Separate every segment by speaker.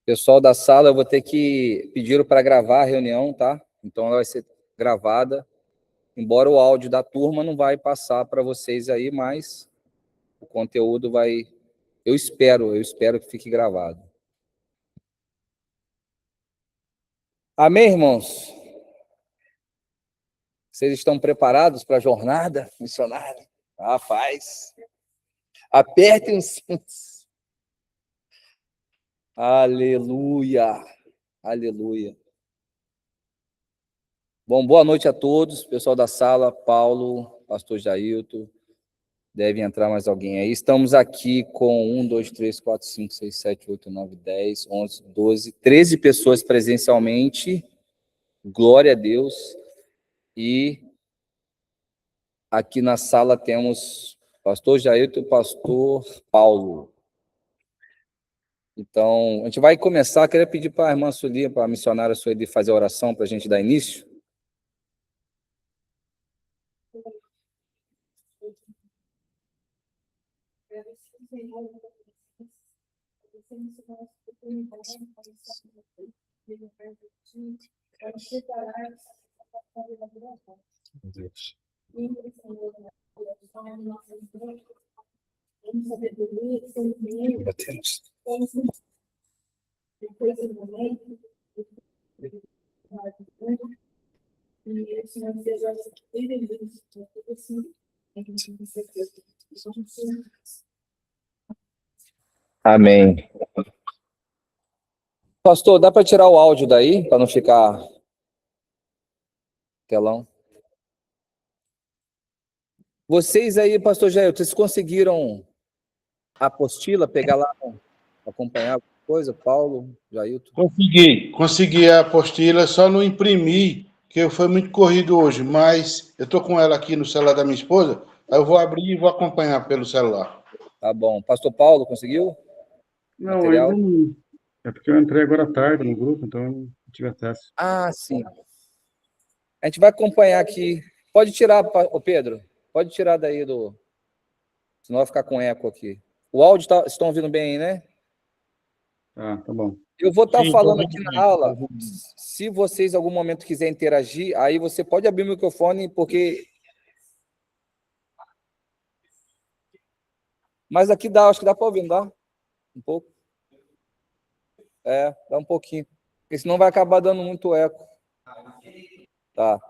Speaker 1: Pessoal da sala, eu vou ter que pedir para gravar a reunião, tá? Então ela vai ser gravada, embora o áudio da turma não vai passar para vocês aí, mas o conteúdo vai... Eu espero que fique gravado. Amém, irmãos? Vocês estão preparados para a jornada missionária? Rapaz, apertem os cintos. Aleluia, aleluia. Bom, boa noite a todos, pessoal da sala, Paulo, pastor Jailton, deve entrar mais alguém aí. Estamos aqui com 1, 2, 3, 4, 5, 6, 7, 8, 9, 10, 11, 12, 13 pessoas presencialmente, glória a Deus. E aqui na sala temos pastor Jailton e pastor Paulo. Então, a gente vai começar, queria pedir para a irmã Sueli, para a missionária Sueli fazer a oração para a gente dar início.
Speaker 2: Deus. Batemos.
Speaker 1: Amém. Pastor, dá para tirar o áudio daí, para não ficar telão? Vocês aí, pastor Jair, vocês conseguiram a apostila, pegar lá, acompanhar alguma coisa? Paulo, Jailton?
Speaker 2: Consegui a apostila, só não imprimi, que foi muito corrido hoje, mas eu estou com ela aqui no celular da minha esposa, aí eu vou abrir e vou acompanhar pelo celular.
Speaker 1: Tá bom. Pastor Paulo, conseguiu?
Speaker 3: Não,
Speaker 1: Material?
Speaker 3: ainda não. É porque eu entrei agora à tarde no grupo, então eu não tive acesso.
Speaker 1: Ah, sim. A gente vai acompanhar aqui. Pode tirar, ô Pedro, pode tirar daí do... Senão vai ficar com eco aqui. O áudio estão ouvindo bem aí, né?
Speaker 3: Tá bom.
Speaker 1: Eu vou estar
Speaker 2: Sim,
Speaker 1: falando
Speaker 2: tô
Speaker 1: aqui
Speaker 2: ouvindo
Speaker 1: na
Speaker 2: bem.
Speaker 1: aula. Se vocês em algum momento quiserem interagir, aí você pode abrir o microfone, porque... Mas aqui dá, acho que dá para ouvir, não dá? Um pouco. Dá um pouquinho. Porque senão vai acabar dando muito eco. Tá.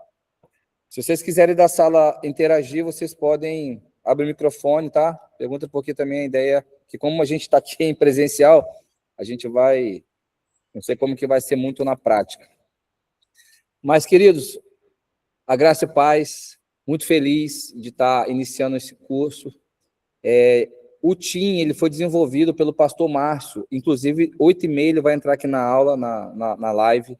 Speaker 1: Se vocês quiserem da sala interagir, vocês podem abrir o microfone, tá? Pergunta porque também a ideia é que como a gente está aqui em presencial, a gente vai... Não sei como que vai ser muito na prática. Mas, queridos, a graça e paz, muito feliz de estar iniciando esse curso. O TIM, ele foi desenvolvido pelo pastor Márcio, inclusive 8h30 ele vai entrar aqui na aula, na live.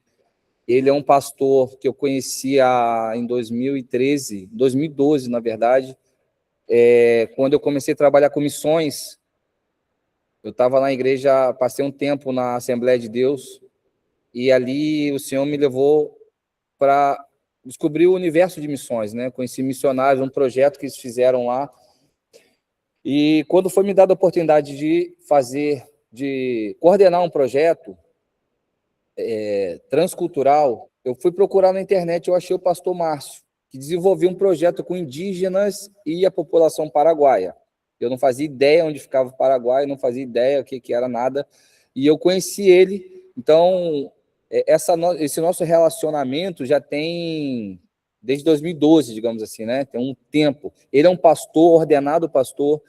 Speaker 1: Ele é um pastor que eu conhecia em 2012, na verdade, quando eu comecei a trabalhar com missões. Eu estava na igreja, passei um tempo na Assembleia de Deus, e ali o Senhor me levou para descobrir o universo de missões, né? Conheci missionários, um projeto que eles fizeram lá. E quando foi me dada a oportunidade de coordenar um projeto transcultural, eu fui procurar na internet, eu achei o pastor Márcio, que desenvolveu um projeto com indígenas e a população paraguaia. Eu não fazia ideia onde ficava o Paraguai, não fazia ideia o que era nada, e eu conheci ele. Então, esse nosso relacionamento já tem desde 2012, digamos assim, né? Tem um tempo. Ele é um pastor, ordenado pastor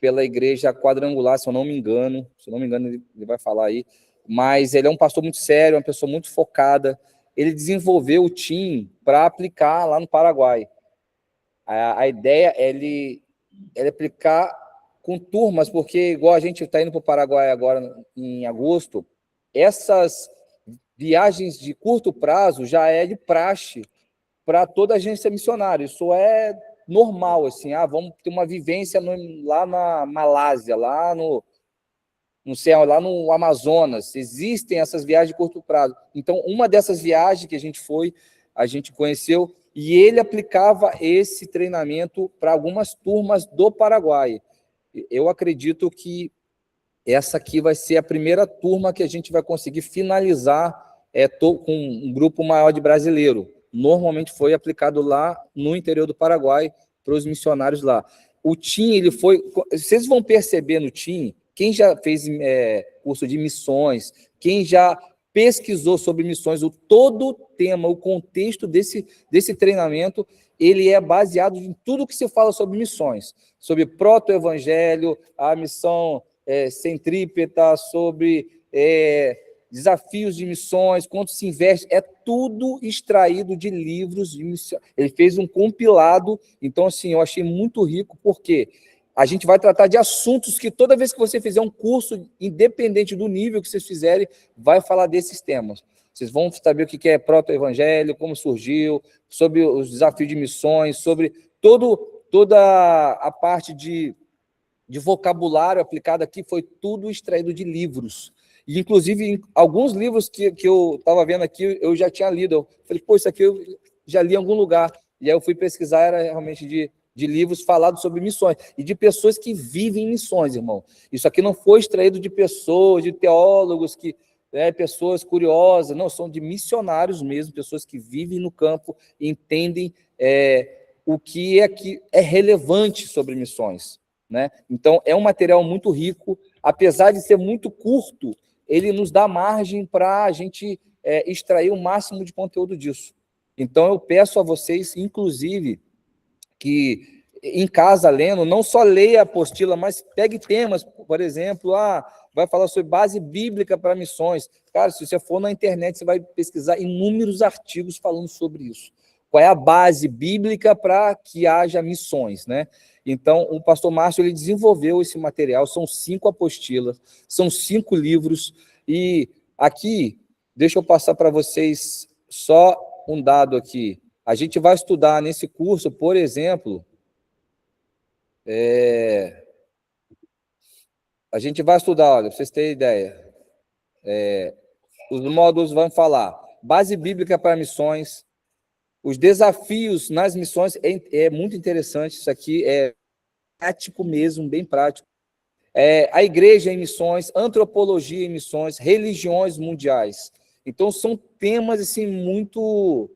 Speaker 1: pela Igreja Quadrangular, se eu não me engano, ele vai falar aí, mas ele é um pastor muito sério, uma pessoa muito focada. Ele desenvolveu o TIM para aplicar lá no Paraguai. A ideia é ele aplicar com turmas, porque igual a gente está indo para o Paraguai agora em agosto, essas viagens de curto prazo já é de praxe para toda agência missionária. Isso é normal, assim, vamos ter uma vivência lá na Malásia, lá no céu, lá no Amazonas. Existem essas viagens de curto prazo. Então, uma dessas viagens que a gente conheceu, e ele aplicava esse treinamento para algumas turmas do Paraguai. Eu acredito que essa aqui vai ser a primeira turma que a gente vai conseguir finalizar com um grupo maior de brasileiro. Normalmente foi aplicado lá no interior do Paraguai para os missionários lá. O TIM, ele foi... Vocês vão perceber no TIM, quem já fez curso de missões, quem já pesquisou sobre missões, todo o tema, o contexto desse treinamento, ele é baseado em tudo que se fala sobre missões, sobre proto-evangelho, a missão centrípeta, sobre desafios de missões, quanto se investe, é tudo extraído de livros de missões. Ele fez um compilado, então, assim, eu achei muito rico, porque a gente vai tratar de assuntos que toda vez que você fizer um curso, independente do nível que vocês fizerem, vai falar desses temas. Vocês vão saber o que é proto-evangelho, como surgiu, sobre os desafios de missões, sobre toda a parte de vocabulário aplicado aqui, foi tudo extraído de livros. E, inclusive, alguns livros que eu estava vendo aqui, eu já tinha lido. Eu falei, pô, isso aqui eu já li em algum lugar. E aí eu fui pesquisar, era realmente de livros falados sobre missões. E de pessoas que vivem missões, irmão. Isso aqui não foi extraído de pessoas, de teólogos, pessoas curiosas. Não, são de missionários mesmo, pessoas que vivem no campo e entendem o que é relevante sobre missões, né? Então, é um material muito rico. Apesar de ser muito curto, ele nos dá margem para a gente extrair o máximo de conteúdo disso. Então, eu peço a vocês, inclusive, que em casa, lendo, não só leia a apostila, mas pegue temas, por exemplo, vai falar sobre base bíblica para missões. Cara, se você for na internet, você vai pesquisar inúmeros artigos falando sobre isso. Qual é a base bíblica para que haja missões, né? Então, o pastor Márcio, ele desenvolveu esse material, são 5 apostilas, são 5 livros, e aqui, deixa eu passar para vocês só um dado aqui. A gente vai estudar nesse curso, por exemplo, a gente vai estudar, olha, para vocês terem ideia, os módulos vão falar base bíblica para missões, os desafios nas missões, é muito interessante, isso aqui é prático mesmo, bem prático. A igreja em missões, antropologia em missões, religiões mundiais. Então, são temas, assim, muito...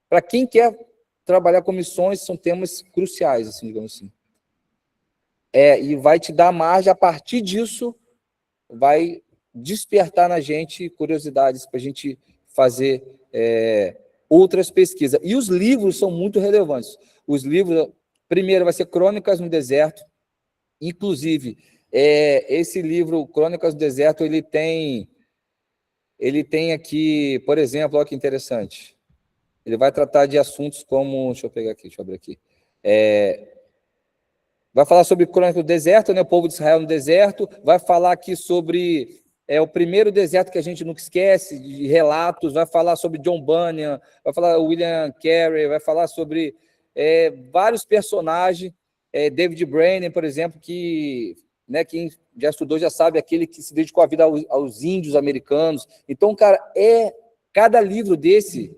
Speaker 1: Para quem quer trabalhar com missões, são temas cruciais, assim, digamos assim. E vai te dar margem, a partir disso, vai despertar na gente curiosidades para a gente fazer outras pesquisas. E os livros são muito relevantes. Os livros, primeiro, vai ser Crônicas no Deserto. Inclusive, esse livro, Crônicas do Deserto, ele tem aqui, por exemplo, olha que interessante. Ele vai tratar de assuntos como... Deixa eu pegar aqui, deixa eu abrir aqui. Vai falar sobre Crônicas do Deserto, né, o povo de Israel no deserto. Vai falar aqui sobre o primeiro deserto que a gente nunca esquece, de relatos. Vai falar sobre John Bunyan, vai falar William Carey, vai falar sobre vários personagens. David Brainerd, por exemplo, que, né, quem já estudou já sabe, aquele que se dedicou a vida aos índios americanos. Então, cara, cada livro desse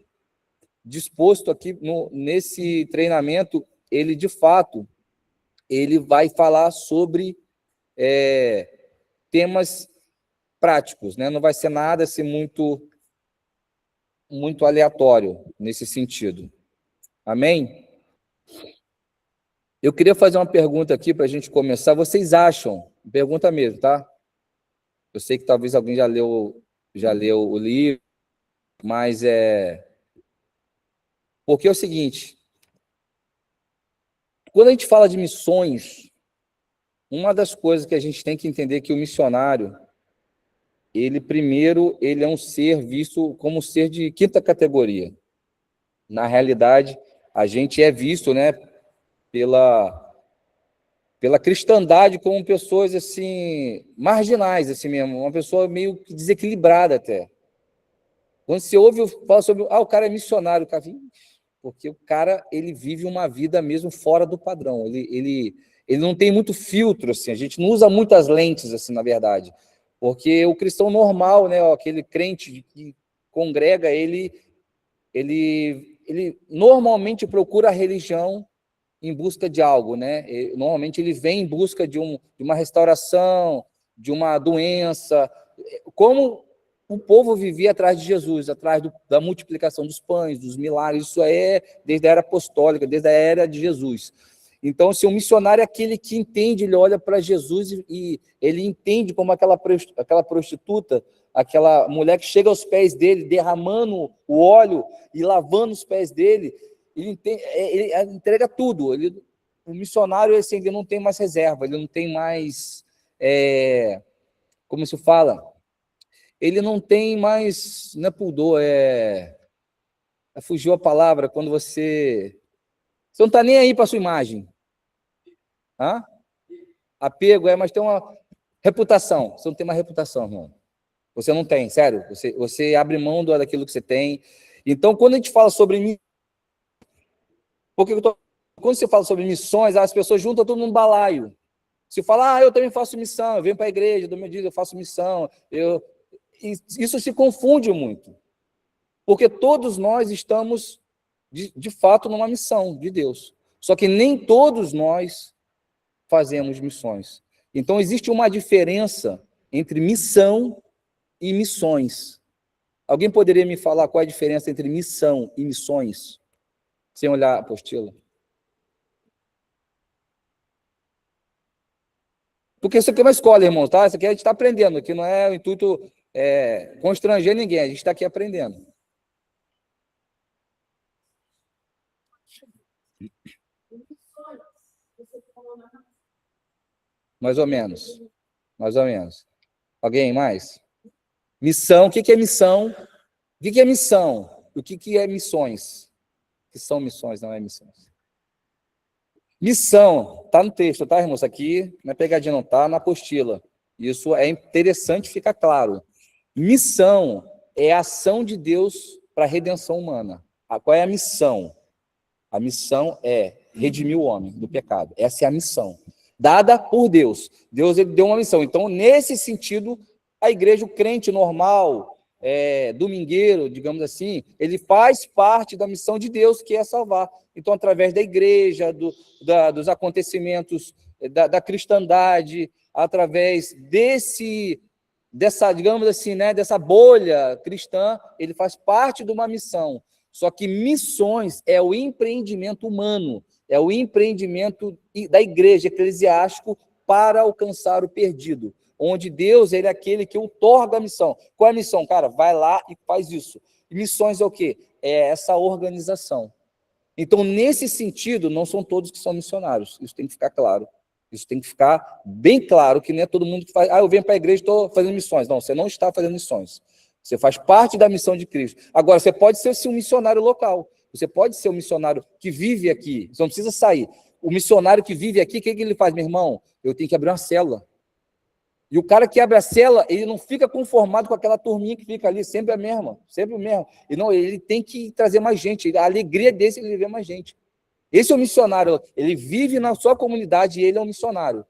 Speaker 1: disposto aqui nesse treinamento, ele, de fato, ele vai falar sobre temas práticos, né? Não vai ser nada assim muito aleatório nesse sentido. Amém? Eu queria fazer uma pergunta aqui para a gente começar. Vocês acham, pergunta mesmo, tá? Eu sei que talvez alguém já leu o livro, mas porque é o seguinte, quando a gente fala de missões, uma das coisas que a gente tem que entender é que o missionário, primeiro, ele é um ser visto como um ser de 5ª categoria. Na realidade, a gente é visto, né, pela cristandade como pessoas assim marginais, assim mesmo, uma pessoa meio que desequilibrada até. Quando você ouve falar sobre o cara é missionário, cara, porque o cara ele vive uma vida mesmo fora do padrão. Ele não tem muito filtro, assim. A gente não usa muitas lentes, assim, na verdade, porque o cristão normal, né, aquele crente que congrega, ele normalmente procura a religião em busca de algo, né? Normalmente ele vem em busca de uma restauração, de uma doença, como o povo vivia atrás de Jesus, atrás da multiplicação dos pães, dos milagres. Isso é desde a era apostólica, desde a era de Jesus. Então, se um missionário é aquele que entende, ele olha para Jesus e ele entende como aquela prostituta, aquela mulher que chega aos pés dele, derramando o óleo e lavando os pés dele, ele entrega tudo. O missionário, assim, ele não tem mais reserva, ele não tem mais, como se fala, ele não tem mais, não é pudor, fugiu a palavra, quando você não está nem aí para a sua imagem. Hã? Apego, mas tem uma reputação. Você não tem uma reputação, irmão. Você não tem, sério. Você abre mão daquilo que você tem. Então, quando a gente fala sobre... Quando você fala sobre missões, as pessoas juntam tudo num balaio. Se fala, eu também faço missão, eu venho para a igreja, do meu dia eu faço missão. Isso se confunde muito. Porque todos nós estamos, de fato, numa missão de Deus. Só que nem todos nós fazemos missões. Então, existe uma diferença entre missão e missões. Alguém poderia me falar qual é a diferença entre missão e missões? Sem olhar a apostila. Porque isso aqui é uma escola, irmão, tá? Isso aqui a gente está aprendendo. Aqui não é o intuito constranger ninguém. A gente está aqui aprendendo. Mais ou menos. Mais ou menos. Alguém mais? Missão. O que é missão? O que é missão? O que é missões? O que são missões, não é missões? Missão. Está no texto, tá, irmãos? Aqui, não é pegadinha, não. Está na apostila. Isso é interessante ficar claro. Missão é a ação de Deus para a redenção humana. Qual é a missão? A missão é redimir o homem do pecado. Essa é a missão. Dada por Deus. Deus, ele deu uma missão. Então, nesse sentido, a igreja, o crente normal, domingueiro, digamos assim, ele faz parte da missão de Deus, que é salvar. Então, através da igreja, dos acontecimentos da cristandade, através dessa, digamos assim, dessa bolha cristã, ele faz parte de uma missão. Só que missões é o empreendimento humano, é o empreendimento da igreja eclesiástico para alcançar o perdido, onde Deus, ele é aquele que outorga a missão. Qual é a missão? Cara, vai lá e faz isso. E missões é o quê? É essa organização. Então, nesse sentido, não são todos que são missionários. Isso tem que ficar claro. Isso tem que ficar bem claro, que não é todo mundo que faz, eu venho para a igreja e estou fazendo missões. Não, você não está fazendo missões. Você faz parte da missão de Cristo. Agora, você pode ser sim, um missionário local. Você pode ser um missionário que vive aqui. Você não precisa sair. O missionário que vive aqui, o que ele faz, meu irmão? Eu tenho que abrir uma célula. E o cara que abre a célula, ele não fica conformado com aquela turminha que fica ali, sempre a mesma, sempre o mesmo. E não, ele tem que trazer mais gente. A alegria desse é ele ver mais gente. Esse é o missionário. Ele vive na sua comunidade e ele é um missionário.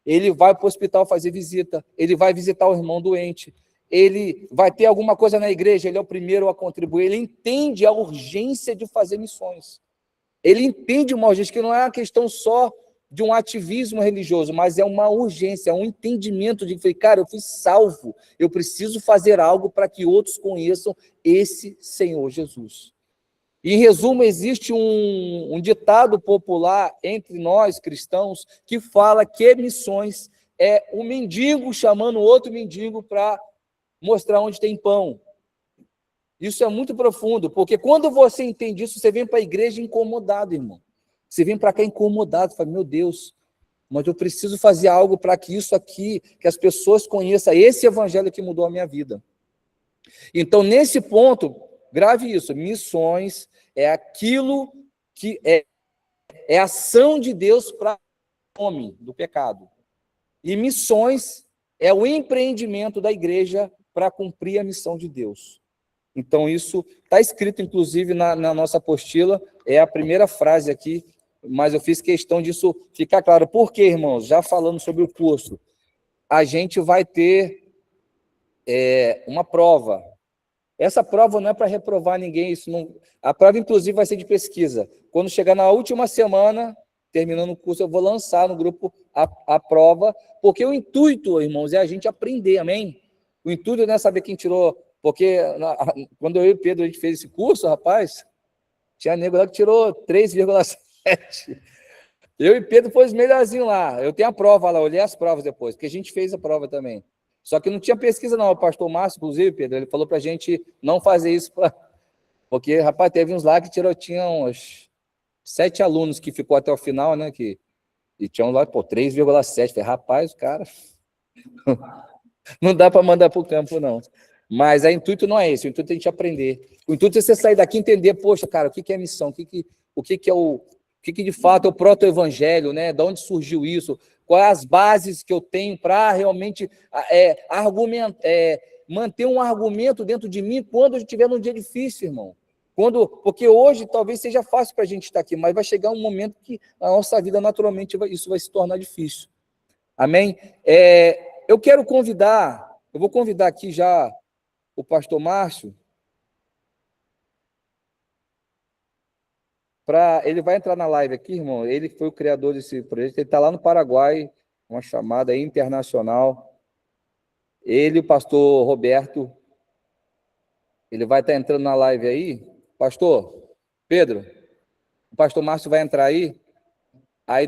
Speaker 1: Ele vai para o hospital fazer visita. Ele vai visitar o irmão doente. Ele vai ter alguma coisa na igreja, ele é o primeiro a contribuir, ele entende a urgência de fazer missões. Ele entende uma urgência, que não é uma questão só de um ativismo religioso, mas é uma urgência, é um entendimento de que, cara, eu fui salvo, eu preciso fazer algo para que outros conheçam esse Senhor Jesus. Em resumo, existe um ditado popular entre nós, cristãos, que fala que missões é um mendigo chamando outro mendigo para mostrar onde tem pão. Isso é muito profundo, porque quando você entende isso, você vem para a igreja incomodado, irmão. Você vem para cá incomodado, fala, meu Deus, mas eu preciso fazer algo para que isso aqui, que as pessoas conheçam esse evangelho que mudou a minha vida. Então, nesse ponto, grave isso, missões é aquilo que é ação de Deus para o homem do pecado. E missões é o empreendimento da igreja para cumprir a missão de Deus. Então, isso está escrito, inclusive, na nossa apostila, é a primeira frase aqui, mas eu fiz questão disso ficar claro. Por quê, irmãos? Já falando sobre o curso, a gente vai ter uma prova. Essa prova não é para reprovar ninguém, a prova, inclusive, vai ser de pesquisa. Quando chegar na última semana, terminando o curso, eu vou lançar no grupo a prova, porque o intuito, irmãos, é a gente aprender, amém? O intuito não é saber quem tirou, porque quando eu e o Pedro a gente fez esse curso, rapaz, tinha nego lá que tirou 3,7. Eu e Pedro foi os melhorzinhos lá. Eu tenho a prova lá, olhei as provas depois, porque a gente fez a prova também. Só que não tinha pesquisa, não. O pastor Márcio, inclusive, Pedro, ele falou para a gente não fazer isso, porque, rapaz, teve uns lá que tinha uns 7 alunos que ficou até o final, né? E tinha uns lá, 3,7. Falei, rapaz, o cara. Não dá para mandar para o campo, não. Mas o intuito não é esse, o intuito é a gente aprender. O intuito é você sair daqui e entender, poxa, cara, o que é missão? O que de fato é o proto-evangelho, né? De onde surgiu isso? Quais as bases que eu tenho para realmente manter um argumento dentro de mim quando eu estiver num dia difícil, irmão? Porque hoje talvez seja fácil para a gente estar aqui, mas vai chegar um momento que na nossa vida, naturalmente, isso vai se tornar difícil. Amém? Eu vou convidar aqui já o pastor Márcio, ele vai entrar na live aqui, irmão. Ele foi o criador desse projeto, ele está lá no Paraguai, uma chamada internacional. Ele e o pastor Roberto, ele vai estar entrando na live aí. Pastor Pedro, o pastor Márcio vai entrar aí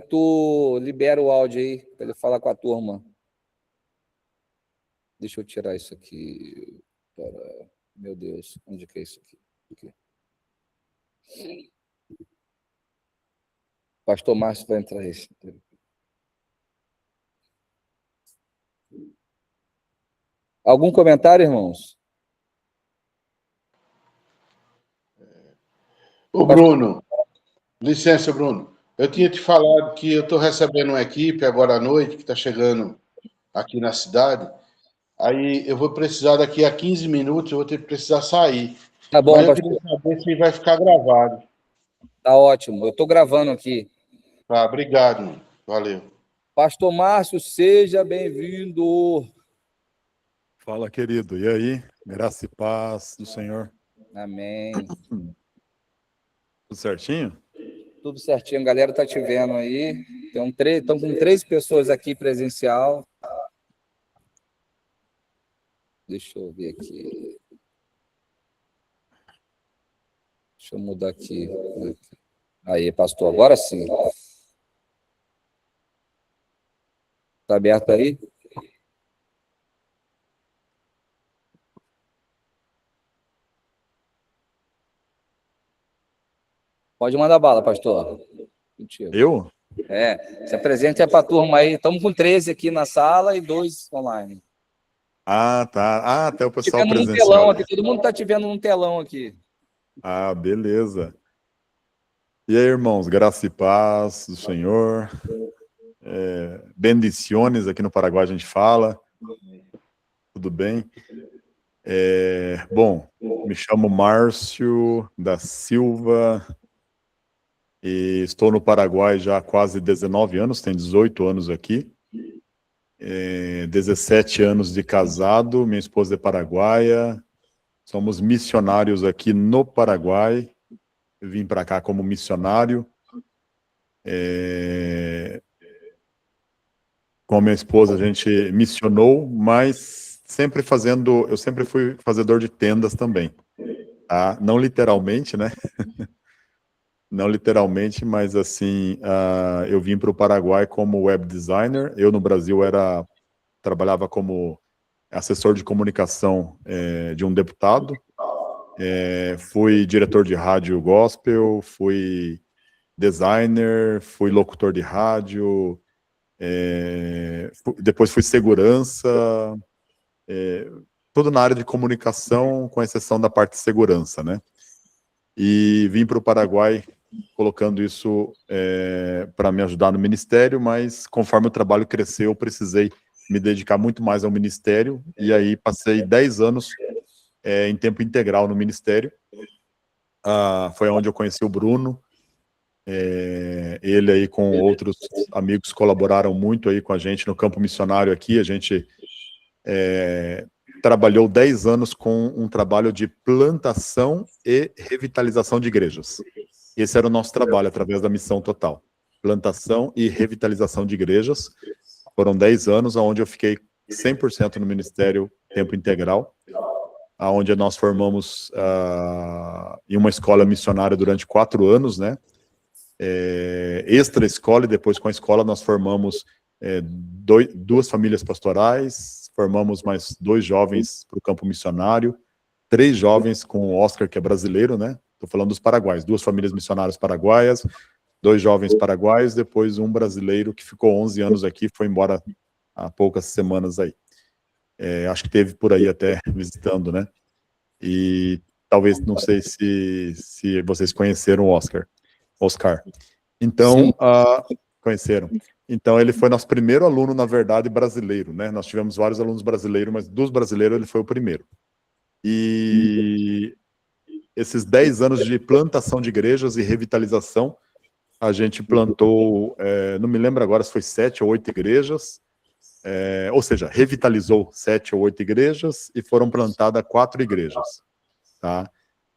Speaker 1: tu libera o áudio aí, para ele falar com a turma. Deixa eu tirar isso aqui. Meu Deus, onde que é isso aqui? Pastor Márcio vai entrar aí. Algum comentário, irmãos?
Speaker 2: Ô, Bruno, licença, Bruno. Eu tinha te falado que eu estou recebendo uma equipe agora à noite, que está chegando aqui na cidade. Aí eu vou precisar, daqui a 15 minutos, eu vou ter que precisar sair.
Speaker 1: Tá bom,
Speaker 2: mas eu
Speaker 1: pastor.
Speaker 2: queria saber se vai ficar gravado.
Speaker 1: Tá ótimo. Eu estou gravando aqui.
Speaker 2: Tá, obrigado, mano. Valeu.
Speaker 1: Pastor Márcio, seja bem-vindo.
Speaker 4: Fala, querido. E aí? Graça e paz do Senhor.
Speaker 1: Amém.
Speaker 4: Tudo certinho?
Speaker 1: Tudo certinho, a galera tá te vendo aí. Estão com 3 pessoas aqui presencial. Deixa eu ver aqui. Deixa eu mudar aqui. Aí, pastor, agora sim. Tá aberto aí? Pode mandar bala, pastor. Mentira.
Speaker 4: Eu?
Speaker 1: Se apresente para a turma aí. Estamos com 13 aqui na sala e 2 online.
Speaker 4: Ah, tá. Ah, até o pessoal
Speaker 1: Ficando num
Speaker 4: presencial.
Speaker 1: telão aqui, todo mundo está te vendo num telão aqui.
Speaker 4: Ah, beleza. E aí, irmãos, graça e paz do Senhor. Bendiciones, aqui no Paraguai a gente fala. Tudo bem? Bom, me chamo Márcio da Silva e estou no Paraguai já há quase 19 anos, tenho 18 anos aqui. 17 anos de casado, minha esposa é paraguaia, somos missionários aqui no Paraguai. Eu vim para cá como missionário. Com a minha esposa a gente missionou, mas eu sempre fui fazedor de tendas também. Tá? Não literalmente, né? Não literalmente, mas assim, eu vim para o Paraguai como web designer. Eu no Brasil trabalhava como assessor de comunicação de um deputado. Fui diretor de rádio gospel, fui designer, fui locutor de rádio, depois fui segurança, tudo na área de comunicação, com exceção da parte de segurança, né? E vim para o Paraguai colocando isso para me ajudar no ministério, mas conforme o trabalho cresceu, eu precisei me dedicar muito mais ao ministério, e aí passei 10 anos em tempo integral no ministério. Foi onde eu conheci o Bruno. Ele aí com outros amigos colaboraram muito aí com a gente no campo missionário aqui. A gente trabalhou 10 anos com um trabalho de plantação e revitalização de igrejas. Esse era o nosso trabalho através da Missão Total. plantação e revitalização de igrejas. Foram 10 anos onde eu fiquei 100% no ministério tempo integral, onde nós formamos em uma escola missionária durante 4 anos, né? Extra escola, e depois com a escola nós formamos 2 famílias pastorais, formamos mais 2 jovens para o campo missionário, 3 jovens com o Oscar, que é brasileiro, né? Estou falando dos paraguaios, 2 famílias missionárias paraguaias, 2 jovens paraguaios, depois um brasileiro que ficou 11 anos aqui, foi embora há poucas semanas aí. Acho que teve por aí até visitando, né? E talvez, não sei se vocês conheceram o Oscar. Então, conheceram. Então, ele foi nosso primeiro aluno, na verdade, brasileiro, né? Nós tivemos vários alunos brasileiros, mas dos brasileiros ele foi o primeiro. E esses 10 anos de plantação de igrejas e revitalização, a gente plantou, não me lembro agora se foi 7 ou 8 igrejas, ou seja, revitalizou 7 ou 8 igrejas e foram plantadas 4 igrejas, tá?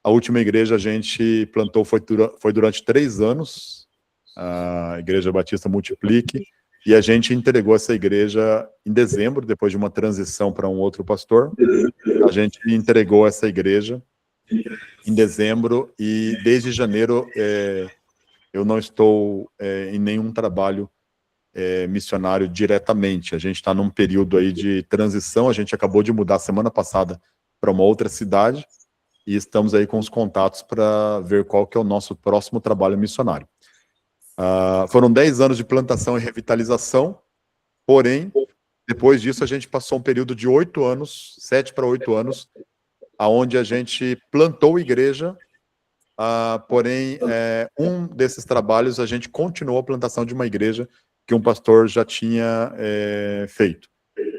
Speaker 4: A última igreja a gente plantou foi durante 3 anos, a Igreja Batista Multiplique, e a gente entregou essa igreja em dezembro, depois de uma transição para um outro pastor. A gente entregou essa igreja em dezembro, e desde janeiro eu não estou em nenhum trabalho missionário diretamente. A gente está num período aí de transição, a gente acabou de mudar semana passada para uma outra cidade, e estamos aí com os contatos para ver qual que é o nosso próximo trabalho missionário. Foram 10 anos de plantação e revitalização, porém, depois disso a gente passou um período de 8 anos, 7 para 8 anos, onde a gente plantou igreja, porém, um desses trabalhos a gente continuou a plantação de uma igreja que um pastor já tinha feito,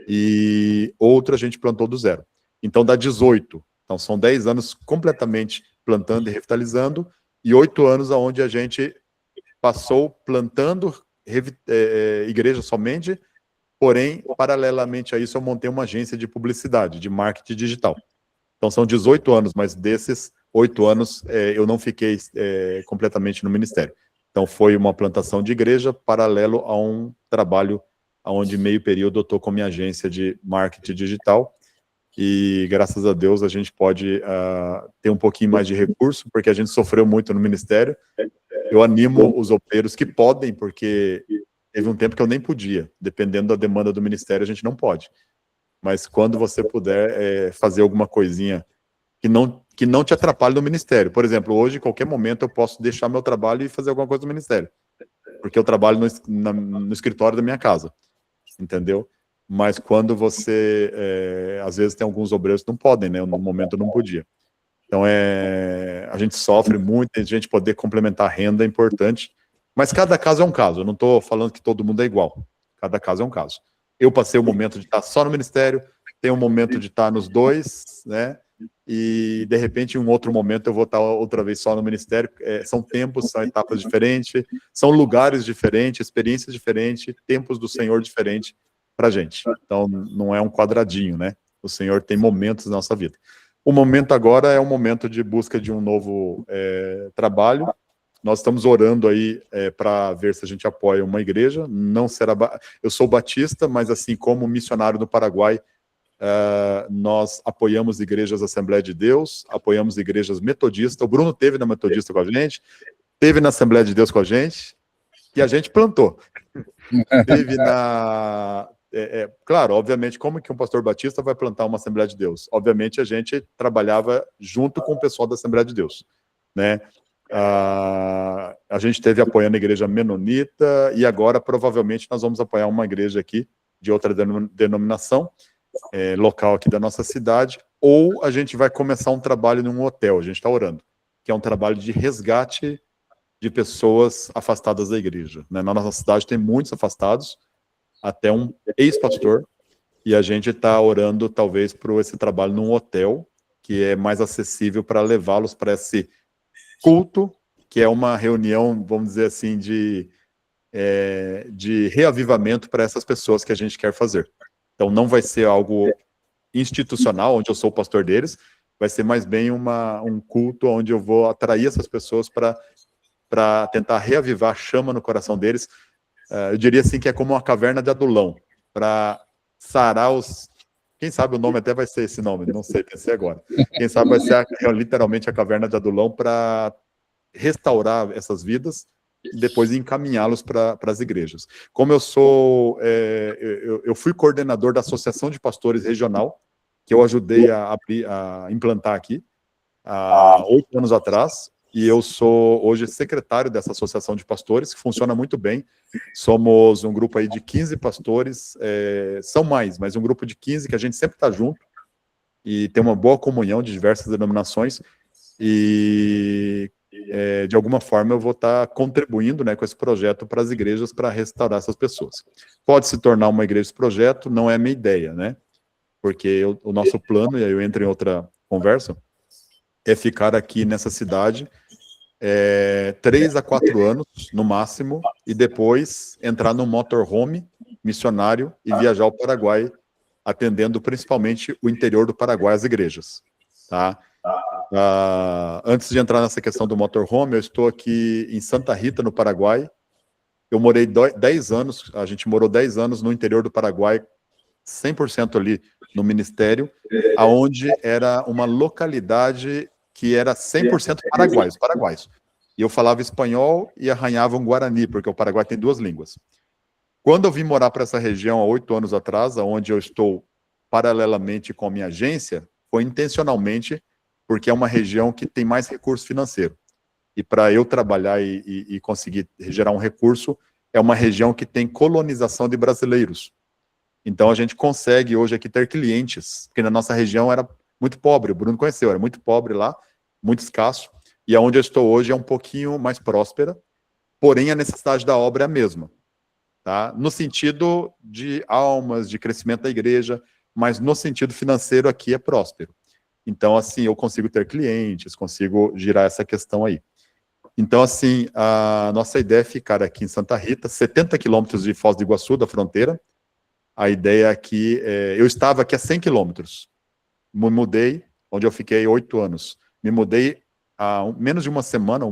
Speaker 4: e outra a gente plantou do zero. Então dá 18. Então são 10 anos completamente plantando e revitalizando, e 8 anos onde a gente passou plantando igreja somente, porém, paralelamente a isso, eu montei uma agência de publicidade, de marketing digital. Então são 18 anos, mas desses 8 anos eu não fiquei completamente no ministério. Então foi uma plantação de igreja paralelo a um trabalho onde meio período eu estou com minha agência de marketing digital, e graças a Deus a gente pode ter um pouquinho mais de recurso, porque a gente sofreu muito no ministério. Eu animo os obreiros que podem, porque teve um tempo que eu nem podia, dependendo da demanda do ministério, a gente não pode. Mas quando você puder fazer alguma coisinha que não te atrapalhe no ministério. Por exemplo, hoje, em qualquer momento, eu posso deixar meu trabalho e fazer alguma coisa no ministério, porque eu trabalho no escritório da minha casa, entendeu? Mas quando você, às vezes tem alguns obreiros que não podem, né? No momento eu não podia. Então, a gente sofre muito, a gente poder complementar a renda é importante, mas cada caso é um caso. Eu não estou falando que todo mundo é igual. Cada caso é um caso. Eu passei o momento de estar só no ministério, tem um momento de estar nos 2, né? E, de repente, em um outro momento, eu vou estar outra vez só no ministério. São tempos, são etapas diferentes, são lugares diferentes, experiências diferentes, tempos do Senhor diferentes para a gente. Então, não é um quadradinho, né? O Senhor tem momentos na nossa vida. O momento agora é um momento de busca de um novo trabalho. Nós estamos orando aí para ver se a gente apoia uma igreja. Não será. Eu sou batista, mas assim como missionário no Paraguai, nós apoiamos igrejas Assembleia de Deus, apoiamos igrejas metodistas. O Bruno teve na Metodista com a gente, teve na Assembleia de Deus com a gente, e a gente plantou. Teve na... claro, obviamente, como que um pastor batista vai plantar uma Assembleia de Deus? Obviamente, a gente trabalhava junto com o pessoal da Assembleia de Deus, né? A gente teve apoiando a igreja menonita, e agora, provavelmente, nós vamos apoiar uma igreja aqui, de outra denominação, local aqui da nossa cidade, ou a gente vai começar um trabalho num hotel, a gente está orando, que é um trabalho de resgate de pessoas afastadas da igreja, né? Na nossa cidade tem muitos afastados, até um ex-pastor, e a gente está orando talvez por esse trabalho num hotel, que é mais acessível para levá-los para esse culto, que é uma reunião, vamos dizer assim, de reavivamento para essas pessoas que a gente quer fazer. Então não vai ser algo institucional, onde eu sou o pastor deles, vai ser mais bem um culto onde eu vou atrair essas pessoas para para tentar reavivar a chama no coração deles. Eu diria assim que é como uma caverna de Adulão, para sarar os... Quem sabe o nome até vai ser esse nome, não sei, pensei agora. Quem sabe vai ser literalmente a caverna de Adulão, para restaurar essas vidas e depois encaminhá-los para as igrejas. Como eu sou... eu fui coordenador da Associação de Pastores Regional, que eu ajudei a implantar aqui, há 8 anos atrás, e eu sou hoje secretário dessa associação de pastores, que funciona muito bem. Somos um grupo aí de 15 pastores, são mais, mas um grupo de 15 que a gente sempre está junto, e tem uma boa comunhão de diversas denominações, e de alguma forma eu vou estar contribuindo, né, com esse projeto para as igrejas, para restaurar essas pessoas. Pode se tornar uma igreja de projeto, não é minha ideia, né? Porque o nosso plano, e aí eu entro em outra conversa, é ficar aqui nessa cidade 3 a 4 anos, no máximo, e depois entrar no motorhome missionário e viajar ao Paraguai, atendendo principalmente o interior do Paraguai, as igrejas. Tá? Antes de entrar nessa questão do motorhome, eu estou aqui em Santa Rita, no Paraguai. Eu morei 10 anos, a gente morou 10 anos no interior do Paraguai, 100% ali no ministério, aonde era uma localidade que era 100% paraguaios. E eu falava espanhol e arranhava um guarani, porque o Paraguai tem 2 línguas. Quando eu vim morar para essa região há 8 anos atrás, onde eu estou paralelamente com a minha agência, foi intencionalmente porque é uma região que tem mais recurso financeiro. E para eu trabalhar e conseguir gerar um recurso, é uma região que tem colonização de brasileiros. Então a gente consegue hoje aqui ter clientes, porque na nossa região era muito pobre, o Bruno conheceu, era muito pobre lá, muito escasso, e aonde eu estou hoje é um pouquinho mais próspera, porém a necessidade da obra é a mesma, tá? No sentido de almas, de crescimento da igreja, mas no sentido financeiro aqui é próspero. Então, assim, eu consigo ter clientes, consigo girar essa questão aí. Então, assim, a nossa ideia é ficar aqui em Santa Rita, 70 quilômetros de Foz do Iguaçu, da fronteira. A ideia aqui, eu estava aqui a 100 quilômetros, me mudei, onde eu fiquei 8 anos. Me mudei há menos de uma semana,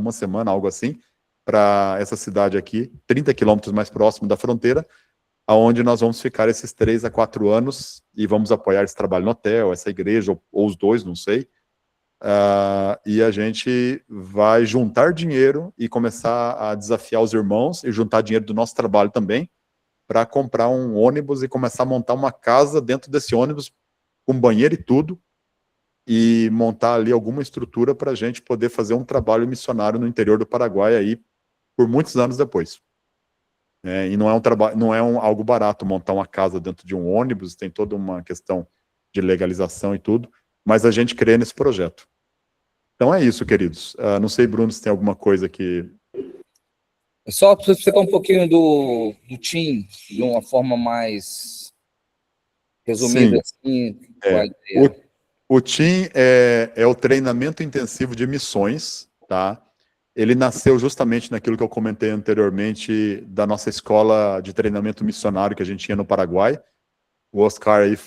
Speaker 4: algo assim, para essa cidade aqui, 30 quilômetros mais próximo da fronteira, aonde nós vamos ficar esses 3 a 4 anos e vamos apoiar esse trabalho no hotel, essa igreja, ou os dois, não sei. E a gente vai juntar dinheiro e começar a desafiar os irmãos e juntar dinheiro do nosso trabalho também, para comprar um ônibus e começar a montar uma casa dentro desse ônibus, com banheiro e tudo, e montar ali alguma estrutura para a gente poder fazer um trabalho missionário no interior do Paraguai aí por muitos anos depois. E não é um trabalho, não é algo barato montar uma casa dentro de um ônibus, tem toda uma questão de legalização e tudo, mas a gente crê nesse projeto. Então é isso, queridos. Não sei, Bruno, se tem alguma coisa que...
Speaker 1: Só para você explicar um pouquinho do TIM, de uma forma mais resumida, assim, qual a ideia?
Speaker 4: O TIM é o treinamento intensivo de missões, tá? Ele nasceu justamente naquilo que eu comentei anteriormente da nossa escola de treinamento missionário que a gente tinha no Paraguai. O Oscar aí,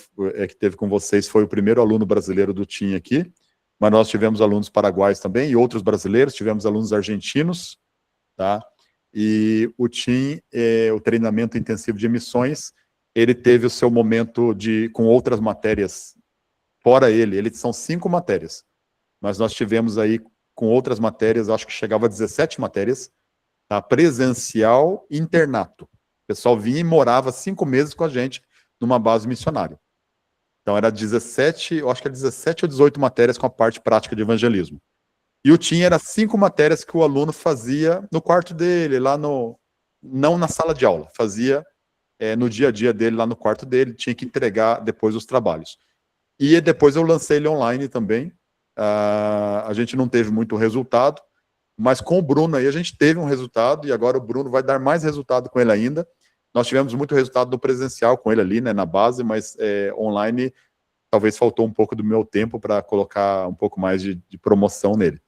Speaker 4: que teve com vocês, foi o primeiro aluno brasileiro do TIM aqui, mas nós tivemos alunos paraguaios também e outros brasileiros, tivemos alunos argentinos, tá? E o TIM, o treinamento intensivo de missões, ele teve o seu momento com outras matérias fora ele são 5 matérias, mas nós tivemos aí com outras matérias, acho que chegava a 17 matérias, tá? Presencial e internato. O pessoal vinha e morava 5 meses com a gente numa base missionária. Então era 17, eu acho que era 17 ou 18 matérias com a parte prática de evangelismo. E o TIM era 5 matérias que o aluno fazia no quarto dele, não na sala de aula, fazia no dia a dia dele, lá no quarto dele, tinha que entregar depois os trabalhos. E depois eu lancei ele online também. A gente não teve muito resultado, mas com o Bruno aí a gente teve um resultado, e agora o Bruno vai dar mais resultado com ele ainda. Nós tivemos muito resultado no presencial com ele ali, né, na base, mas online talvez faltou um pouco do meu tempo para colocar um pouco mais de promoção nele.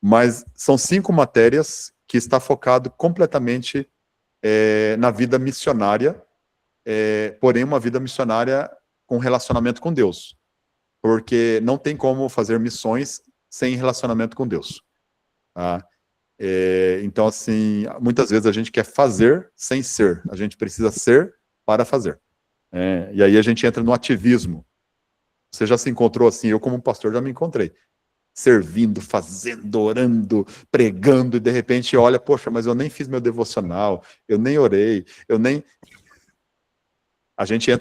Speaker 4: Mas são 5 matérias que está focado completamente na vida missionária, porém uma vida missionária com relacionamento com Deus. Porque não tem como fazer missões sem relacionamento com Deus. Tá? Então, assim, muitas vezes a gente quer fazer sem ser. A gente precisa ser para fazer. E aí a gente entra no ativismo. Você já se encontrou assim? Eu, como pastor, já me encontrei. Servindo, fazendo, orando, pregando, e de repente olha, poxa, mas eu nem fiz meu devocional, eu nem orei, eu nem... A gente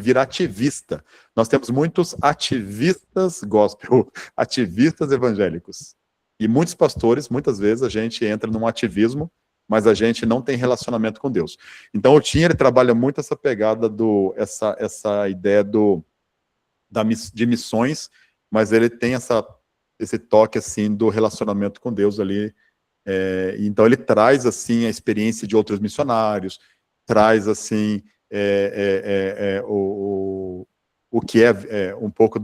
Speaker 4: vira ativista. Nós temos muitos ativistas gospel, ativistas evangélicos. E muitos pastores, muitas vezes, a gente entra num ativismo, mas a gente não tem relacionamento com Deus. Então, o Tim, ele trabalha muito essa pegada, essa ideia de missões, mas ele tem esse toque, assim, do relacionamento com Deus ali. Então, ele traz, assim, a experiência de outros missionários, traz, assim, o que um pouco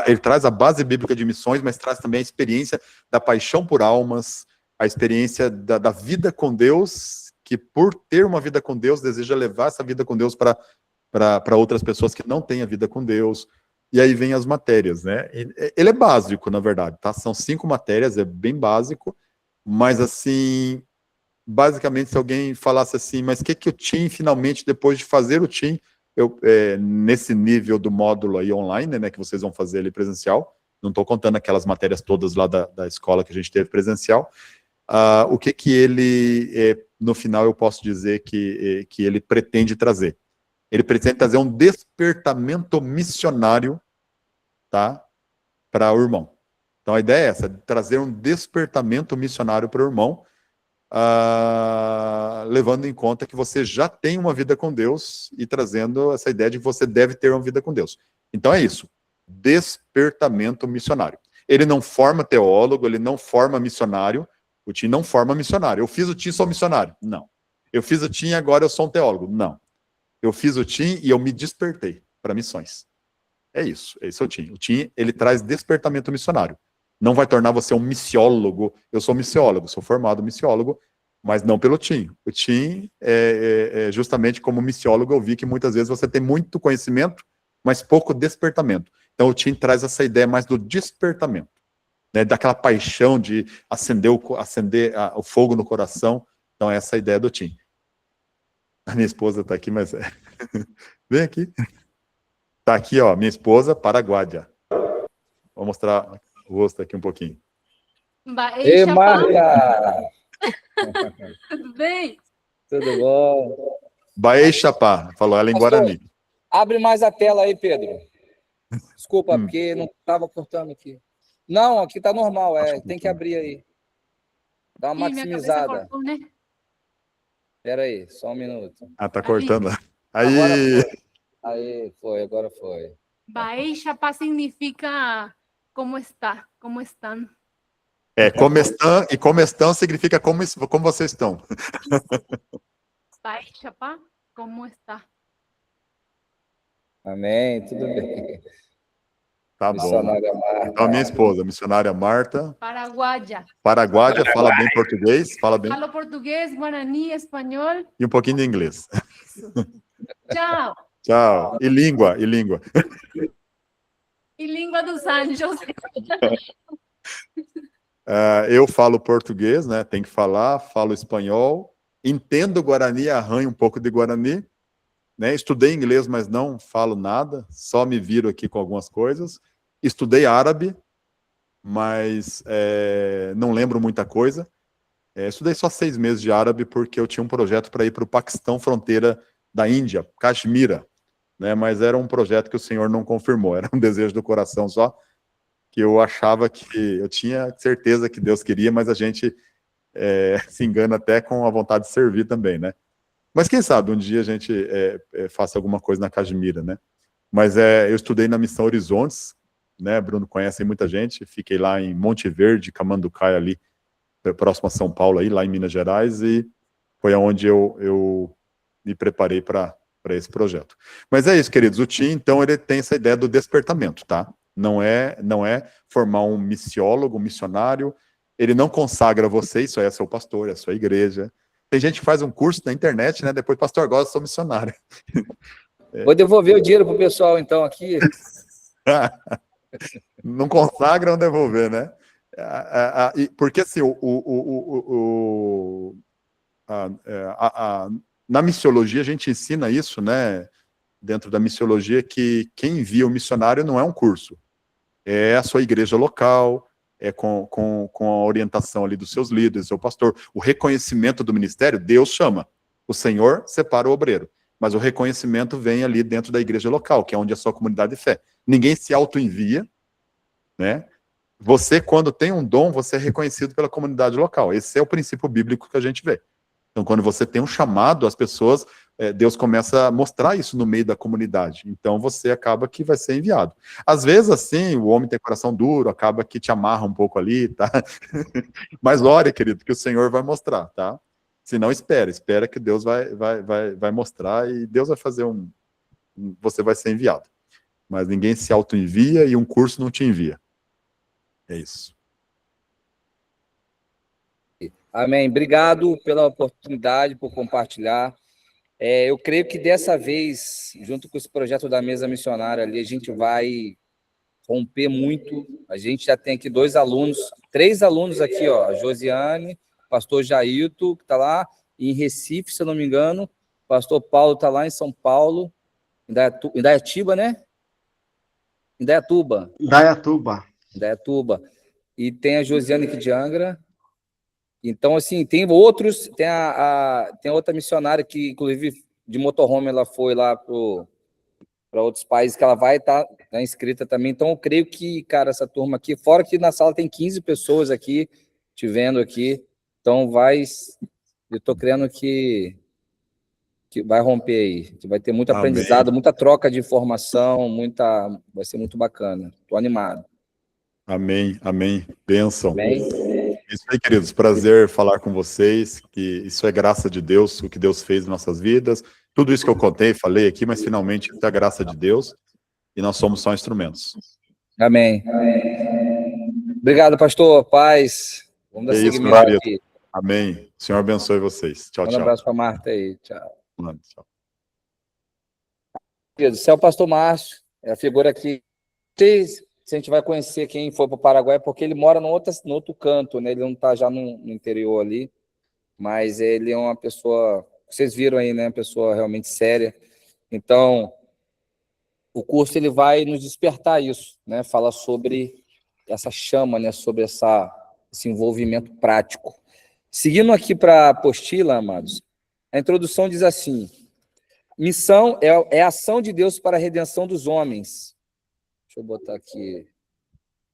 Speaker 4: ele traz a base bíblica de missões, mas traz também a experiência da paixão por almas, a experiência da vida com Deus, que por ter uma vida com Deus, deseja levar essa vida com Deus para outras pessoas que não têm a vida com Deus. E aí vem as matérias, né? Ele é básico, na verdade, tá? São 5 matérias, é bem básico, mas assim, basicamente, se alguém falasse assim, mas o que o TIM, finalmente, depois de fazer o TIM, nesse nível do módulo aí online, né, que vocês vão fazer ali presencial, não estou contando aquelas matérias todas lá da escola que a gente teve presencial, o que ele, no final, eu posso dizer que ele pretende trazer? Ele pretende trazer um despertamento missionário, tá, para o irmão. Então, a ideia é essa, trazer um despertamento missionário para o irmão, levando em conta que você já tem uma vida com Deus e trazendo essa ideia de que você deve ter uma vida com Deus. Então é isso, despertamento missionário. Ele não forma teólogo, ele não forma missionário, o TIM não forma missionário. Eu fiz o TIM, sou missionário. Não. Eu fiz o TIM, agora eu sou um teólogo. Não. Eu fiz o TIM e eu me despertei para missões. É isso, esse é o TIM. O TIM, ele traz despertamento missionário. Não vai tornar você um missiólogo. Eu sou missiólogo, sou formado missiólogo, mas não pelo TIM. O TIM, justamente como missiólogo, eu vi que muitas vezes você tem muito conhecimento, mas pouco despertamento. Então o TIM traz essa ideia mais do despertamento, né, daquela paixão de acender o fogo no coração. Então essa é a ideia do TIM. A minha esposa está aqui, mas... Vem aqui. Está aqui, ó, minha esposa, paraguaia. Vou mostrar o rosto aqui um pouquinho.
Speaker 1: Ei, Marta!
Speaker 5: Tudo bem?
Speaker 1: Tudo bom?
Speaker 4: Baê Chapá, falou ela em Guarani.
Speaker 1: Abre mais a tela aí, Pedro. Desculpa, porque não estava cortando aqui. Não, aqui tá normal, tem que abrir aí. Dá uma maximizada.
Speaker 5: Cortou, né?
Speaker 1: Espera aí, só um minuto.
Speaker 4: Tá cortando.
Speaker 1: Agora foi.
Speaker 5: Baê Chapá significa como está, como estão.
Speaker 4: Como estão significa como vocês estão.
Speaker 5: Baê Chapá, como está.
Speaker 1: Amém, tudo bem.
Speaker 4: Tá
Speaker 1: Missionária
Speaker 4: bom.
Speaker 1: Marta.
Speaker 4: Então, a minha esposa, missionária Marta.
Speaker 5: Paraguaia.
Speaker 4: Paraguaia, fala bem português, fala bem.
Speaker 5: Falo português, guarani, espanhol.
Speaker 4: E um pouquinho de inglês.
Speaker 5: Isso. Tchau.
Speaker 4: Tchau. E língua.
Speaker 5: E língua dos anjos.
Speaker 4: Eu falo português, né? Tem que falar, falo espanhol, entendo Guarani, arranho um pouco de Guarani, né? Estudei inglês, mas não falo nada, só me viro aqui com algumas coisas. Estudei árabe, mas não lembro muita coisa. Estudei só 6 meses de árabe porque eu tinha um projeto para ir para o Paquistão, fronteira da Índia, Caxemira, né? Mas era um projeto que o Senhor não confirmou, era um desejo do coração só, que eu achava que eu tinha certeza que Deus queria, mas a gente se engana até com a vontade de servir também, né? Mas quem sabe um dia a gente faça alguma coisa na Caxemira, né? Mas eu estudei na Missão Horizontes, né? Bruno conhece muita gente, fiquei lá em Monte Verde, Camanducaia ali, próximo a São Paulo, aí, lá em Minas Gerais, e foi onde eu me preparei para esse projeto. Mas é isso, queridos, o TIM, então, ele tem essa ideia do despertamento, tá? Não é formar um missiólogo, um missionário, ele não consagra você, isso aí é seu pastor, é sua igreja. Tem gente que faz um curso na internet, né? Depois, pastor, agora eu sou missionário.
Speaker 1: Vou devolver o dinheiro pro pessoal, então, aqui.
Speaker 4: Não consagra, não devolver, né? Porque assim, na missiologia a gente ensina isso, né? Dentro da missiologia, que quem envia o missionário não é um curso, é a sua igreja local, é com a orientação ali dos seus líderes, seu pastor. O reconhecimento do ministério, Deus chama. O Senhor separa o obreiro, mas o reconhecimento vem ali dentro da igreja local, que é onde é a sua comunidade de fé. Ninguém se auto-envia, né? Você, quando tem um dom, você é reconhecido pela comunidade local. Esse é o princípio bíblico que a gente vê. Então, quando você tem um chamado, as pessoas, Deus começa a mostrar isso no meio da comunidade. Então, você acaba que vai ser enviado. Às vezes, assim, o homem tem coração duro, acaba que te amarra um pouco ali, tá? Mas ore, querido, que o Senhor vai mostrar, tá? Se não, espera que Deus vai mostrar e Deus vai fazer você vai ser enviado. Mas ninguém se auto-envia e um curso não te envia. É isso.
Speaker 1: Amém. Obrigado pela oportunidade, por compartilhar. Eu creio que dessa vez, junto com esse projeto da mesa missionária ali, a gente vai romper muito. A gente já tem aqui 3 alunos aqui, ó, a Josiane, pastor Jailton, que está lá em Recife, se eu não me engano, pastor Paulo está lá em São Paulo, Indaiatuba, né? Indaiatuba. E tem a Josiane aqui de Angra. Então, assim, tem outros, tem outra missionária que, inclusive, de motorhome, ela foi lá para outros países que ela vai estar inscrita também. Então, eu creio que, cara, essa turma aqui, fora que na sala tem 15 pessoas aqui, te vendo aqui, então eu estou crendo que vai romper aí, que vai ter muito
Speaker 4: Amém.
Speaker 1: aprendizado, muita troca de informação, vai ser muito bacana. Estou animado.
Speaker 4: Amém, amém. Bênção.
Speaker 1: Bem?
Speaker 4: Isso aí, queridos. Prazer falar com vocês, que isso é graça de Deus, o que Deus fez em nossas vidas. Tudo isso que eu contei, falei aqui, mas finalmente é a graça de Deus e nós somos só instrumentos.
Speaker 1: Amém. Obrigado, pastor. Paz. Vamos dar seguimento aqui.
Speaker 4: Amém. O Senhor abençoe vocês. Tchau, tchau.
Speaker 1: Um abraço para a Marta aí. Tchau.
Speaker 4: Tchau.
Speaker 1: Esse é o pastor Márcio, é a figura que se a gente vai conhecer quem foi para o Paraguai, porque ele mora no outro canto, né? Ele não está já no interior ali, mas ele é uma pessoa, vocês viram aí, né? Uma pessoa realmente séria. Então, o curso ele vai nos despertar isso, né? Fala sobre essa chama, né? Sobre esse envolvimento prático. Seguindo aqui para a apostila, amados, a introdução diz assim: missão é a ação de Deus para a redenção dos homens. Deixa eu botar aqui,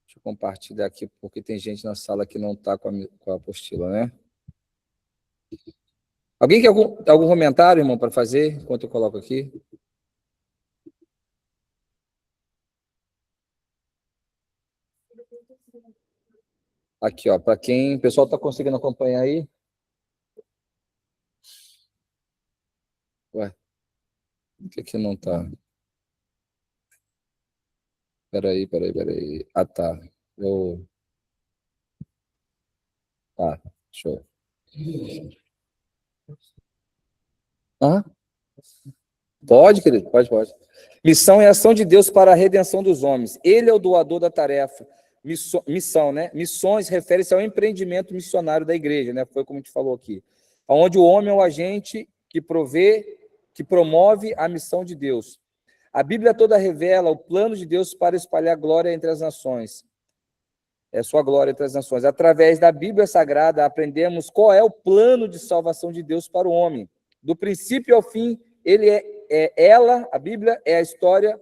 Speaker 1: deixa eu compartilhar aqui, porque tem gente na sala que não está com a apostila, né? Alguém quer algum comentário, irmão, para fazer, enquanto eu coloco aqui? Aqui, ó, para quem... O pessoal está conseguindo acompanhar aí? Ué, por que não está? Peraí. Ah, tá. Tá, show. Ah? Pode, querido, pode. Missão é a ação de Deus para a redenção dos homens. Ele é o doador da tarefa. Missão, né? Missões refere-se ao empreendimento missionário da igreja, né? Foi como a gente falou aqui. Onde o homem é o agente que promove a missão de Deus. A Bíblia toda revela o plano de Deus para espalhar glória entre as nações. É sua glória entre as nações. Através da Bíblia Sagrada, aprendemos qual é o plano de salvação de Deus para o homem. Do princípio ao fim, a Bíblia é a história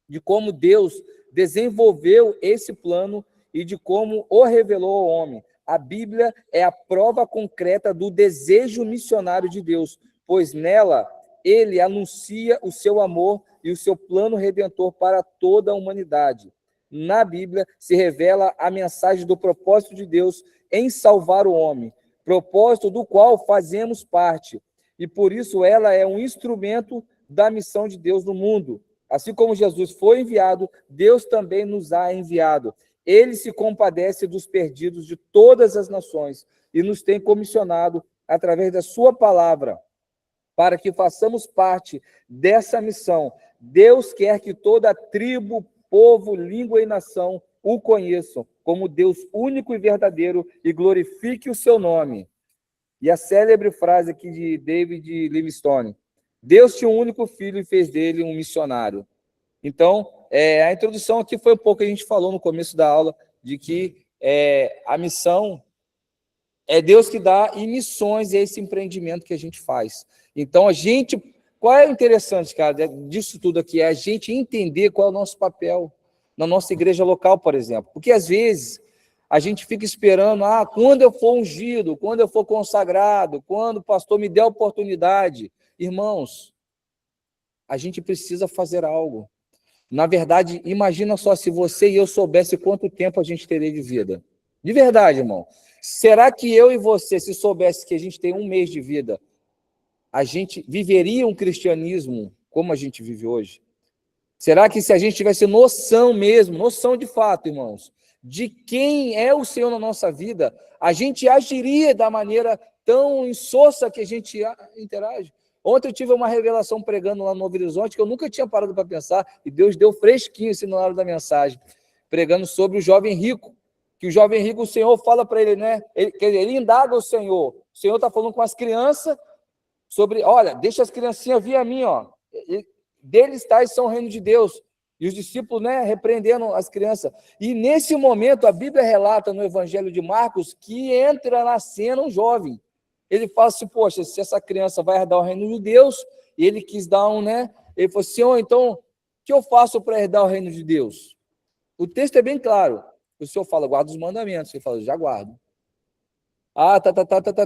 Speaker 1: de como Deus desenvolveu esse plano e de como o revelou ao homem. A Bíblia é a prova concreta do desejo missionário de Deus, pois nela ele anuncia o seu amor e o seu plano redentor para toda a humanidade. Na Bíblia se revela a mensagem do propósito de Deus em salvar o homem, propósito do qual fazemos parte, e por isso ela é um instrumento da missão de Deus no mundo. Assim como Jesus foi enviado, Deus também nos há enviado. Ele se compadece dos perdidos de todas as nações e nos tem comissionado através da sua palavra para que façamos parte dessa missão. Deus quer que toda tribo, povo, língua e nação o conheçam como Deus único e verdadeiro e glorifique o seu nome. E a célebre frase aqui de David Livingstone: Deus tinha um único filho e fez dele um missionário. Então, a introdução aqui foi um pouco que a gente falou no começo da aula, de que a missão é Deus que dá, e missões é esse empreendimento que a gente faz. Então, qual é o interessante, cara, disso tudo aqui? É a gente entender qual é o nosso papel na nossa igreja local, por exemplo. Porque, às vezes, a gente fica esperando, quando eu for ungido, quando eu for consagrado, quando o pastor me der a oportunidade. Irmãos, a gente precisa fazer algo. Na verdade, imagina só se você e eu soubesse quanto tempo a gente teria de vida. De verdade, irmão. Será que eu e você, se soubesse que a gente tem 1 mês de vida, a gente viveria um cristianismo como a gente vive hoje? Será que se a gente tivesse noção mesmo, noção de fato, irmãos, de quem é o Senhor na nossa vida, a gente agiria da maneira tão insossa que a gente interage? Ontem eu tive uma revelação pregando lá no Novo Horizonte que eu nunca tinha parado para pensar, e Deus deu fresquinho assim na hora da mensagem, pregando sobre o jovem rico, que o jovem rico, o Senhor fala para ele, né? Ele indaga o Senhor está falando com as crianças sobre, olha, deixa as criancinhas vir a mim, ó, deles tais são o reino de Deus, e os discípulos, né, repreendendo as crianças, e nesse momento a Bíblia relata no Evangelho de Marcos que entra na cena um jovem. Ele fala assim, poxa, se essa criança vai herdar o reino de Deus, e ele quis dar ele falou, Senhor, então, o que eu faço para herdar o reino de Deus? O texto é bem claro. O Senhor fala, guarda os mandamentos. Ele fala, já guardo.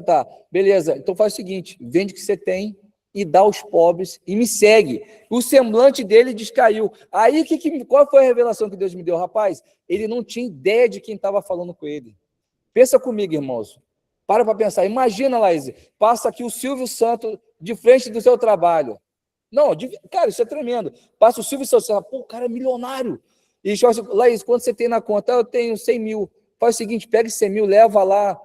Speaker 1: Tá. Beleza, então faz o seguinte, vende o que você tem e dá aos pobres e me segue. O semblante dele descaiu. Aí, qual foi a revelação que Deus me deu? Rapaz, ele não tinha ideia de quem estava falando com ele. Pensa comigo, irmãos. Para pensar. Imagina, Laís, passa aqui o Silvio Santos de frente do seu trabalho. Não, cara, isso é tremendo. Passa o Silvio Santos, pô, o cara é milionário. E assim, Laís, quanto você tem na conta? Eu tenho 100 mil. Faz o seguinte, pega esse 100 mil, leva lá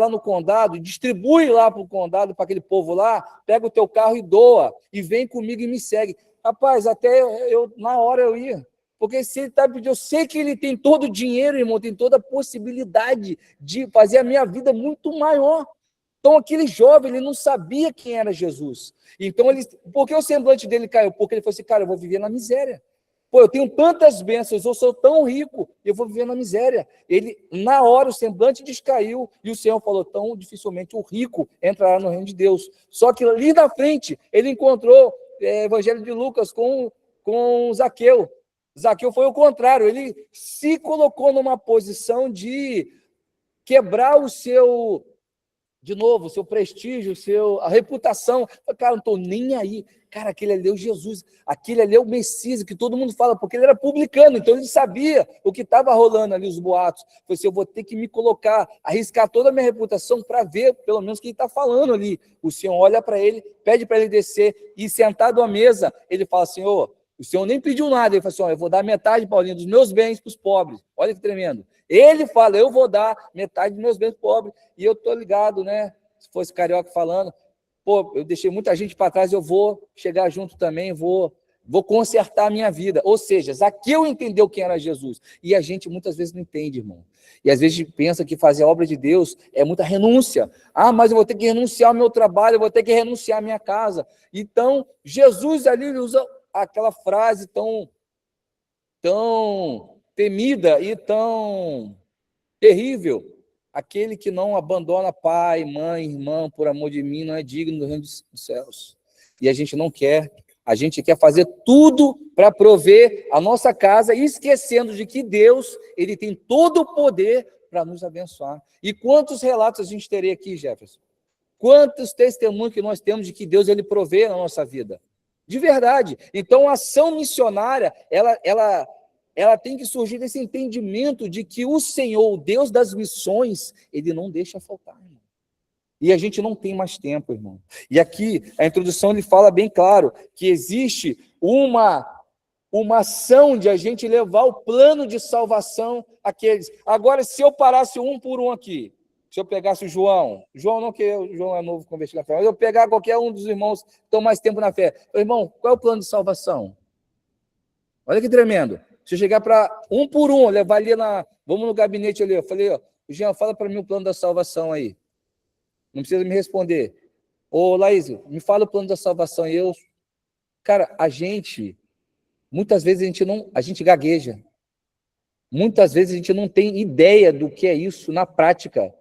Speaker 1: no condado, distribui lá para o condado, para aquele povo lá, pega o teu carro e doa, e vem comigo e me segue. Rapaz, até na hora eu ia. Porque se ele está pedindo, eu sei que ele tem todo o dinheiro, irmão, tem toda a possibilidade de fazer a minha vida muito maior. Então, aquele jovem, ele não sabia quem era Jesus. Então, por que o semblante dele caiu? Porque ele falou assim, cara, eu vou viver na miséria. Pô, eu tenho tantas bênçãos, eu sou tão rico, eu vou viver na miséria. Na hora, o semblante descaiu, e o Senhor falou, tão dificilmente o rico entrará no reino de Deus. Só que ali na frente, ele encontrou Evangelho de Lucas com Zaqueu. Zaqueu foi o contrário, ele se colocou numa posição de quebrar o seu prestígio, a reputação. Cara, não estou nem aí. Cara, aquele ali é o Jesus, aquele ali é o Messias, que todo mundo fala, porque ele era publicano, então ele sabia o que estava rolando ali, os boatos. Falei assim, eu vou ter que me colocar, arriscar toda a minha reputação para ver, pelo menos, o que ele está falando ali. O Senhor olha para ele, pede para ele descer, e sentado à mesa, ele fala, Senhor, o Senhor nem pediu nada, ele fala assim, eu vou dar metade, Paulinho, dos meus bens para os pobres. Olha que tremendo. Ele fala, eu vou dar metade dos meus bens para os pobres, e eu estou ligado, né? Se fosse carioca falando, pô, eu deixei muita gente para trás, eu vou chegar junto também, vou consertar a minha vida. Ou seja, Zaqueu entendeu quem era Jesus, e a gente muitas vezes não entende, irmão. E às vezes a gente pensa que fazer a obra de Deus é muita renúncia. Mas eu vou ter que renunciar ao meu trabalho, eu vou ter que renunciar à minha casa. Então, Jesus ali ele usa aquela frase tão temida e tão terrível. Aquele que não abandona pai, mãe, irmão, por amor de mim, não é digno do reino dos céus. E a gente não quer. A gente quer fazer tudo para prover a nossa casa, esquecendo de que Deus, ele tem todo o poder para nos abençoar. E quantos relatos a gente teria aqui, Jefferson? Quantos testemunhos que nós temos de que Deus, ele provê na nossa vida? De verdade. Então, a ação missionária, ela tem que surgir desse entendimento de que o Senhor, o Deus das missões, ele não deixa faltar, irmão. E a gente não tem mais tempo, irmão. E aqui, a introdução, ele fala bem claro que existe uma ação de a gente levar o plano de salvação àqueles. Agora, se eu parasse um por um aqui, se eu pegasse o João não, que o João é novo convertido na fé, mas eu pegar qualquer um dos irmãos que estão mais tempo na fé, irmão, qual é o plano de salvação? Olha que tremendo. Se eu chegar para um por um, levar ali vamos no gabinete ali, eu falei, ó, Jean, fala para mim o plano da salvação aí. Não precisa me responder. Ô, Laís, me fala o plano da salvação. E eu, cara, muitas vezes a gente gagueja. Muitas vezes a gente não tem ideia do que é isso na prática.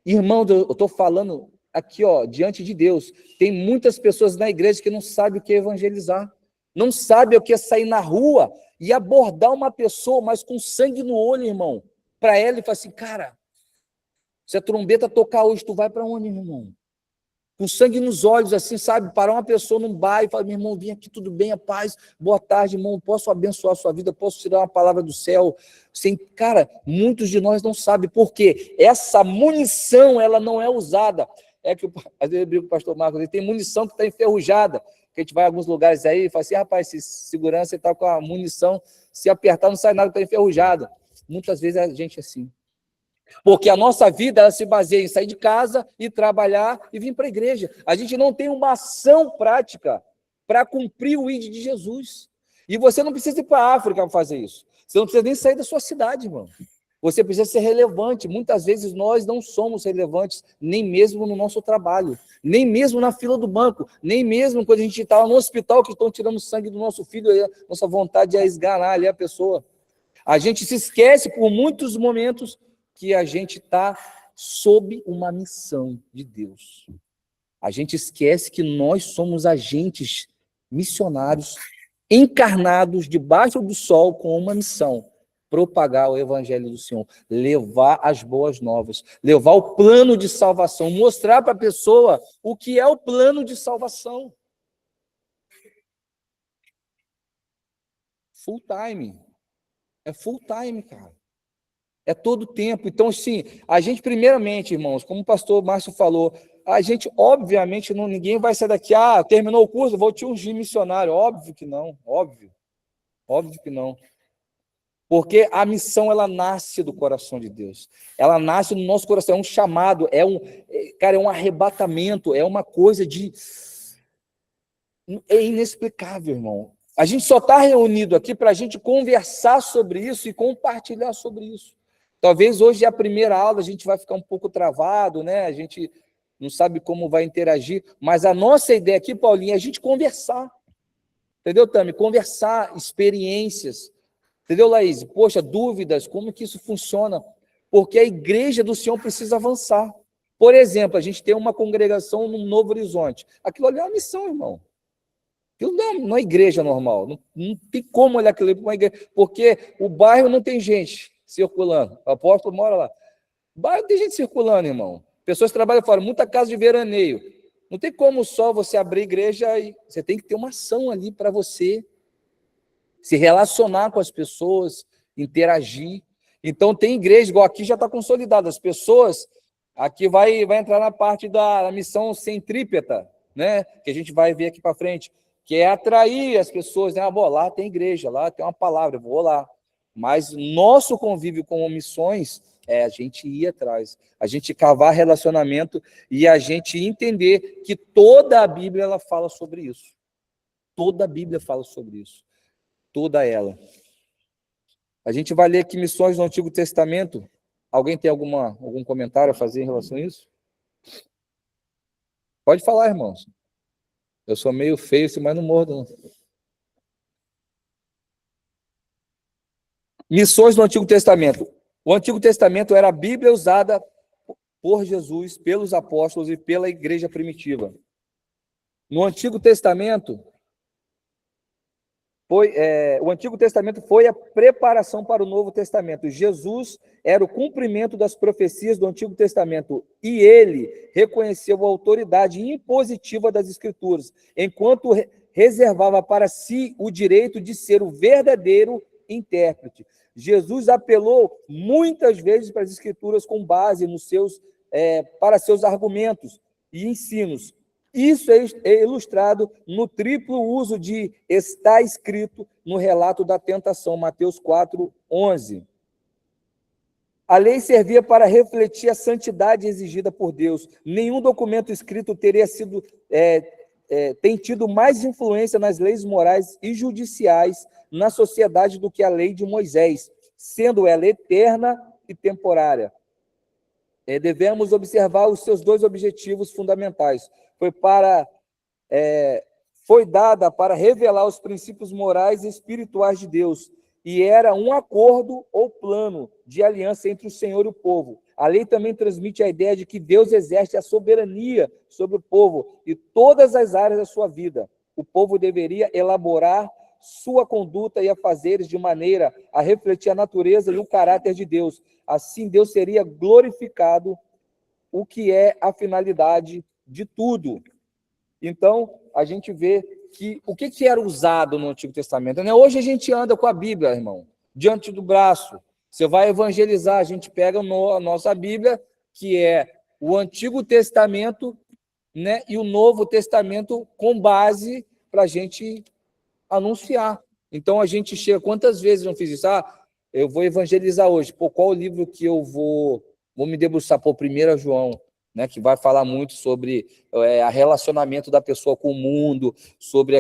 Speaker 1: Irmão, eu estou falando aqui, ó, diante de Deus. Tem muitas pessoas na igreja que não sabem o que é evangelizar. Não sabem o que é sair na rua e abordar uma pessoa, mas com sangue no olho, irmão. Para ela, e falar assim, cara, se a trombeta tocar hoje, tu vai para onde, meu irmão? Com sangue nos olhos, assim, sabe? Parar uma pessoa num bar e falar, meu irmão, vim aqui, tudo bem, a paz, boa tarde, irmão, posso abençoar a sua vida, posso te dar uma palavra do céu. Cara, muitos de nós não sabem por quê. Essa munição, ela não é usada. É que, às vezes eu brigo com o pastor Marcos, ele tem munição que está enferrujada, que a gente vai em alguns lugares aí e fala assim, rapaz, segurança está com a munição, se apertar não sai nada, está enferrujada. Muitas vezes a gente é assim. Porque a nossa vida ela se baseia em sair de casa e trabalhar e vir para a igreja. A gente não tem uma ação prática para cumprir o ID de Jesus. E você não precisa ir para a África para fazer isso. Você não precisa nem sair da sua cidade, irmão. Você precisa ser relevante. Muitas vezes nós não somos relevantes, nem mesmo no nosso trabalho, nem mesmo na fila do banco, nem mesmo quando a gente está no hospital que estão tirando sangue do nosso filho, a nossa vontade é esganar ali a pessoa. A gente se esquece por muitos momentos que a gente está sob uma missão de Deus. A gente esquece que nós somos agentes missionários encarnados debaixo do sol com uma missão: propagar o evangelho do Senhor, levar as boas novas, levar o plano de salvação, mostrar para a pessoa o que é o plano de salvação. Full time. É full time, cara. É todo o tempo. Então, assim, a gente, primeiramente, irmãos, como o pastor Márcio falou, a gente, obviamente, ninguém vai sair daqui, terminou o curso, vou te ungir missionário. Óbvio que não, óbvio que não. Porque a missão, ela nasce do coração de Deus. Ela nasce no nosso coração, é um chamado, é um arrebatamento, é uma coisa é inexplicável, irmão. A gente só está reunido aqui para a gente conversar sobre isso e compartilhar sobre isso. Talvez hoje é a primeira aula, a gente vai ficar um pouco travado, né? A gente não sabe como vai interagir, mas a nossa ideia aqui, Paulinho, é a gente conversar. Entendeu, Tami? Conversar, experiências. Entendeu, Laís? Poxa, dúvidas, como que isso funciona? Porque a igreja do Senhor precisa avançar. Por exemplo, a gente tem uma congregação no Novo Horizonte. Aquilo ali é uma missão, irmão. Aquilo não é igreja normal. Não tem como olhar aquilo ali para uma igreja, porque o bairro não tem gente circulando. O apóstolo mora lá. O bairro tem gente circulando, irmão. Pessoas trabalham fora, muita casa de veraneio. Não tem como só você abrir igreja e você tem que ter uma ação ali para você se relacionar com as pessoas, interagir. Então, tem igreja, igual aqui já está consolidado. As pessoas, aqui vai entrar na parte da missão centrípeta, né? Que a gente vai ver aqui para frente, que é atrair as pessoas, né? Lá tem igreja, lá tem uma palavra, eu vou lá. Mas nosso convívio com missões é a gente ir atrás, a gente cavar relacionamento e a gente entender que toda a Bíblia ela fala sobre isso. Toda a Bíblia fala sobre isso. Toda ela. A gente vai ler aqui missões no Antigo Testamento. Alguém tem algum comentário a fazer em relação a isso? Pode falar, irmãos. Eu sou meio feio, mas não mordo, não. Missões no Antigo Testamento. O Antigo Testamento era a Bíblia usada por Jesus, pelos apóstolos e pela igreja primitiva. No Antigo Testamento, o Antigo Testamento foi a preparação para o Novo Testamento. Jesus era o cumprimento das profecias do Antigo Testamento e ele reconheceu a autoridade impositiva das Escrituras, enquanto reservava para si o direito de ser o verdadeiro intérprete. Jesus apelou muitas vezes para as Escrituras com base para seus argumentos e ensinos. Isso é ilustrado no triplo uso de está escrito no relato da tentação, Mateus 4:11. A lei servia para refletir a santidade exigida por Deus. Nenhum documento escrito tem tido mais influência nas leis morais e judiciais na sociedade do que a lei de Moisés, sendo ela eterna e temporária. Devemos observar os seus dois objetivos fundamentais. Foi dada para revelar os princípios morais e espirituais de Deus, e era um acordo ou plano de aliança entre o Senhor e o povo. A lei também transmite a ideia de que Deus exerce a soberania sobre o povo e todas as áreas da sua vida. O povo deveria elaborar sua conduta e afazeres de maneira a refletir a natureza e o caráter de Deus. Assim, Deus seria glorificado, o que é a finalidade de tudo. Então, a gente vê que o que era usado no Antigo Testamento, né? Hoje a gente anda com a Bíblia, irmão, diante do braço. Você vai evangelizar, a gente pega a nossa Bíblia, que é o Antigo Testamento, né, e o Novo Testamento com base para a gente anunciar. Então, a gente chega... Quantas vezes eu não fiz isso? Eu vou evangelizar hoje. Qual o livro que eu vou me debruçar? 1 João, né, que vai falar muito sobre o relacionamento da pessoa com o mundo, sobre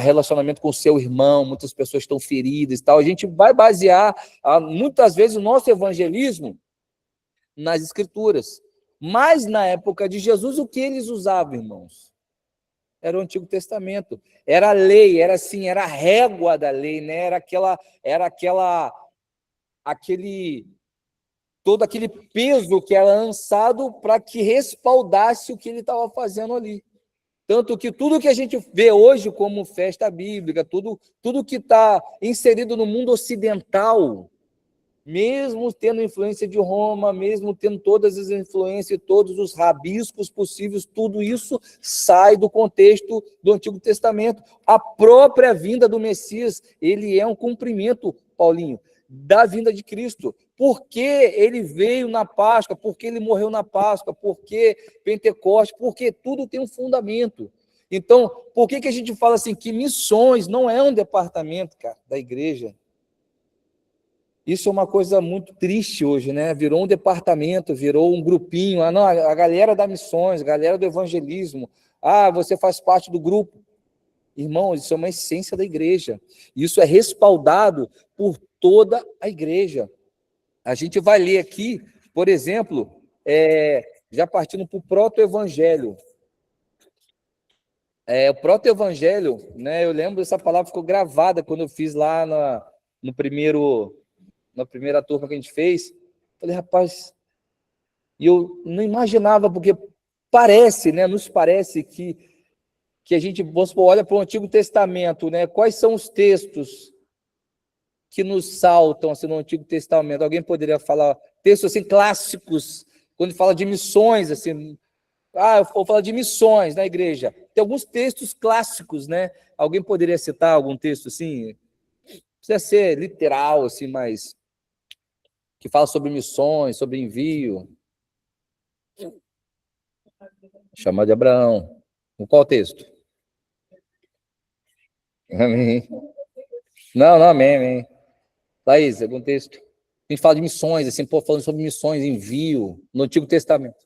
Speaker 1: relacionamento com o seu irmão. Muitas pessoas estão feridas e tal. A gente vai basear, muitas vezes, o nosso evangelismo nas Escrituras. Mas, na época de Jesus, o que eles usavam, irmãos? Era o Antigo Testamento. Era a lei, era assim, era a régua da lei, né? Todo aquele peso que era lançado para que respaldasse o que ele estava fazendo ali. Tanto que tudo que a gente vê hoje como festa bíblica, tudo que está inserido no mundo ocidental, mesmo tendo influência de Roma, mesmo tendo todas as influências e todos os rabiscos possíveis, tudo isso sai do contexto do Antigo Testamento. A própria vinda do Messias, ele é um cumprimento, Paulinho, da vinda de Cristo. Porque ele veio na Páscoa, porque ele morreu na Páscoa, porque Pentecostes, porque tudo tem um fundamento. Então, por que a gente fala assim que missões não é um departamento, cara, da igreja? Isso é uma coisa muito triste hoje, né? Virou um departamento, virou um grupinho. Não, a galera da missões, a galera do evangelismo. Você faz parte do grupo. Irmão, isso é uma essência da igreja. Isso é respaldado por toda a igreja. A gente vai ler aqui, por exemplo, já partindo para o proto-evangelho. O proto-evangelho, né? Eu lembro, essa palavra ficou gravada quando eu fiz lá na primeira turma que a gente fez. Falei, rapaz, e eu não imaginava, porque parece, né? Nos parece que a gente, vamos supor, olha para o Antigo Testamento, né? Quais são os textos que nos saltam assim, no Antigo Testamento? Alguém poderia falar textos assim clássicos, quando fala de missões, assim, eu vou falar de missões na igreja. Tem alguns textos clássicos, né? Alguém poderia citar algum texto assim? Não precisa ser literal, assim, mas que fala sobre missões, sobre envio. Chamar de Abraão. Qual texto? Amém. Não, amém, amém. Thaís, algum texto? A gente fala de missões, assim, falando sobre missões, envio, no Antigo Testamento.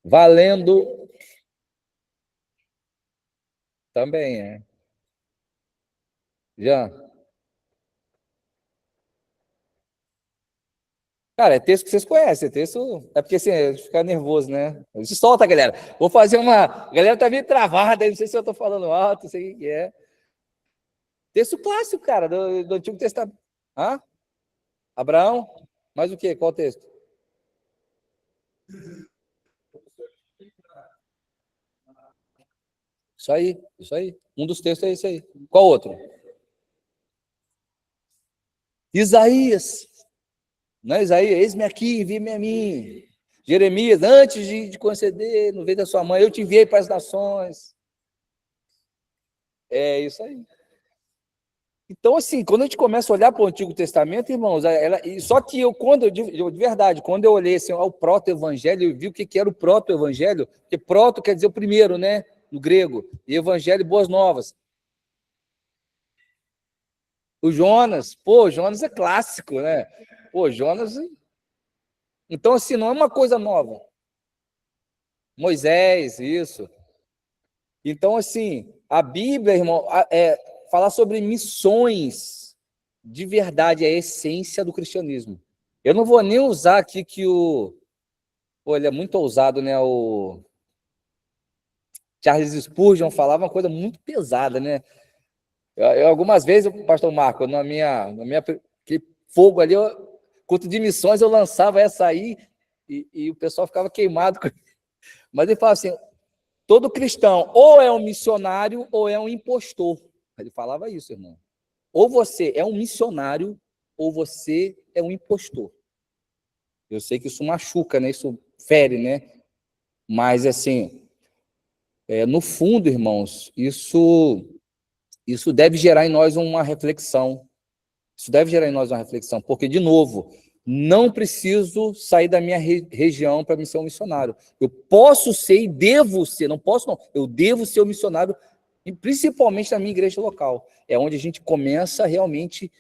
Speaker 1: Valendo. Também Já. Cara, é texto que vocês conhecem, texto... É porque, assim, fica nervoso, né? Se solta, galera. Vou fazer uma... A galera tá meio travada, não sei se eu tô falando alto, não sei o que é. Texto clássico, cara, do Antigo Testamento. Abraão? Mais o quê? Qual texto? Isso aí. Um dos textos é esse aí. Qual outro? Isaías. Não é Isaías? Eis-me aqui, envie-me a mim. Jeremias, antes de conceder no ventre da sua mãe, eu te enviei para as nações. É isso aí. Então, assim, quando a gente começa a olhar para o Antigo Testamento, irmãos, só que de verdade, quando eu olhei assim, o proto-evangelho, eu vi o que era o proto-evangelho, porque proto quer dizer o primeiro, né? No grego, e evangelho, boas novas. O Jonas, Jonas é clássico, né? Jonas. Então, assim, não é uma coisa nova. Moisés, isso. Então, assim, a Bíblia, irmão, falar sobre missões de verdade é a essência do cristianismo. Eu não vou nem usar aqui que Pô, ele é muito ousado, né? O Charles Spurgeon falava uma coisa muito pesada, né? Algumas vezes, pastor Marco, que fogo ali, culto de missões, eu lançava essa aí e o pessoal ficava queimado. Mas ele fala assim, todo cristão ou é um missionário ou é um impostor. Ele falava isso, irmão. Ou você é um missionário ou você é um impostor. Eu sei que isso machuca, né? Isso fere, né? Mas, assim, no fundo, irmãos, isso deve gerar em nós uma reflexão. Isso deve gerar em nós uma reflexão, porque, de novo, não preciso sair da minha região para ser um missionário. Eu posso ser e devo ser, não posso não, eu devo ser um missionário, e principalmente na minha igreja local. É onde a gente começa realmente,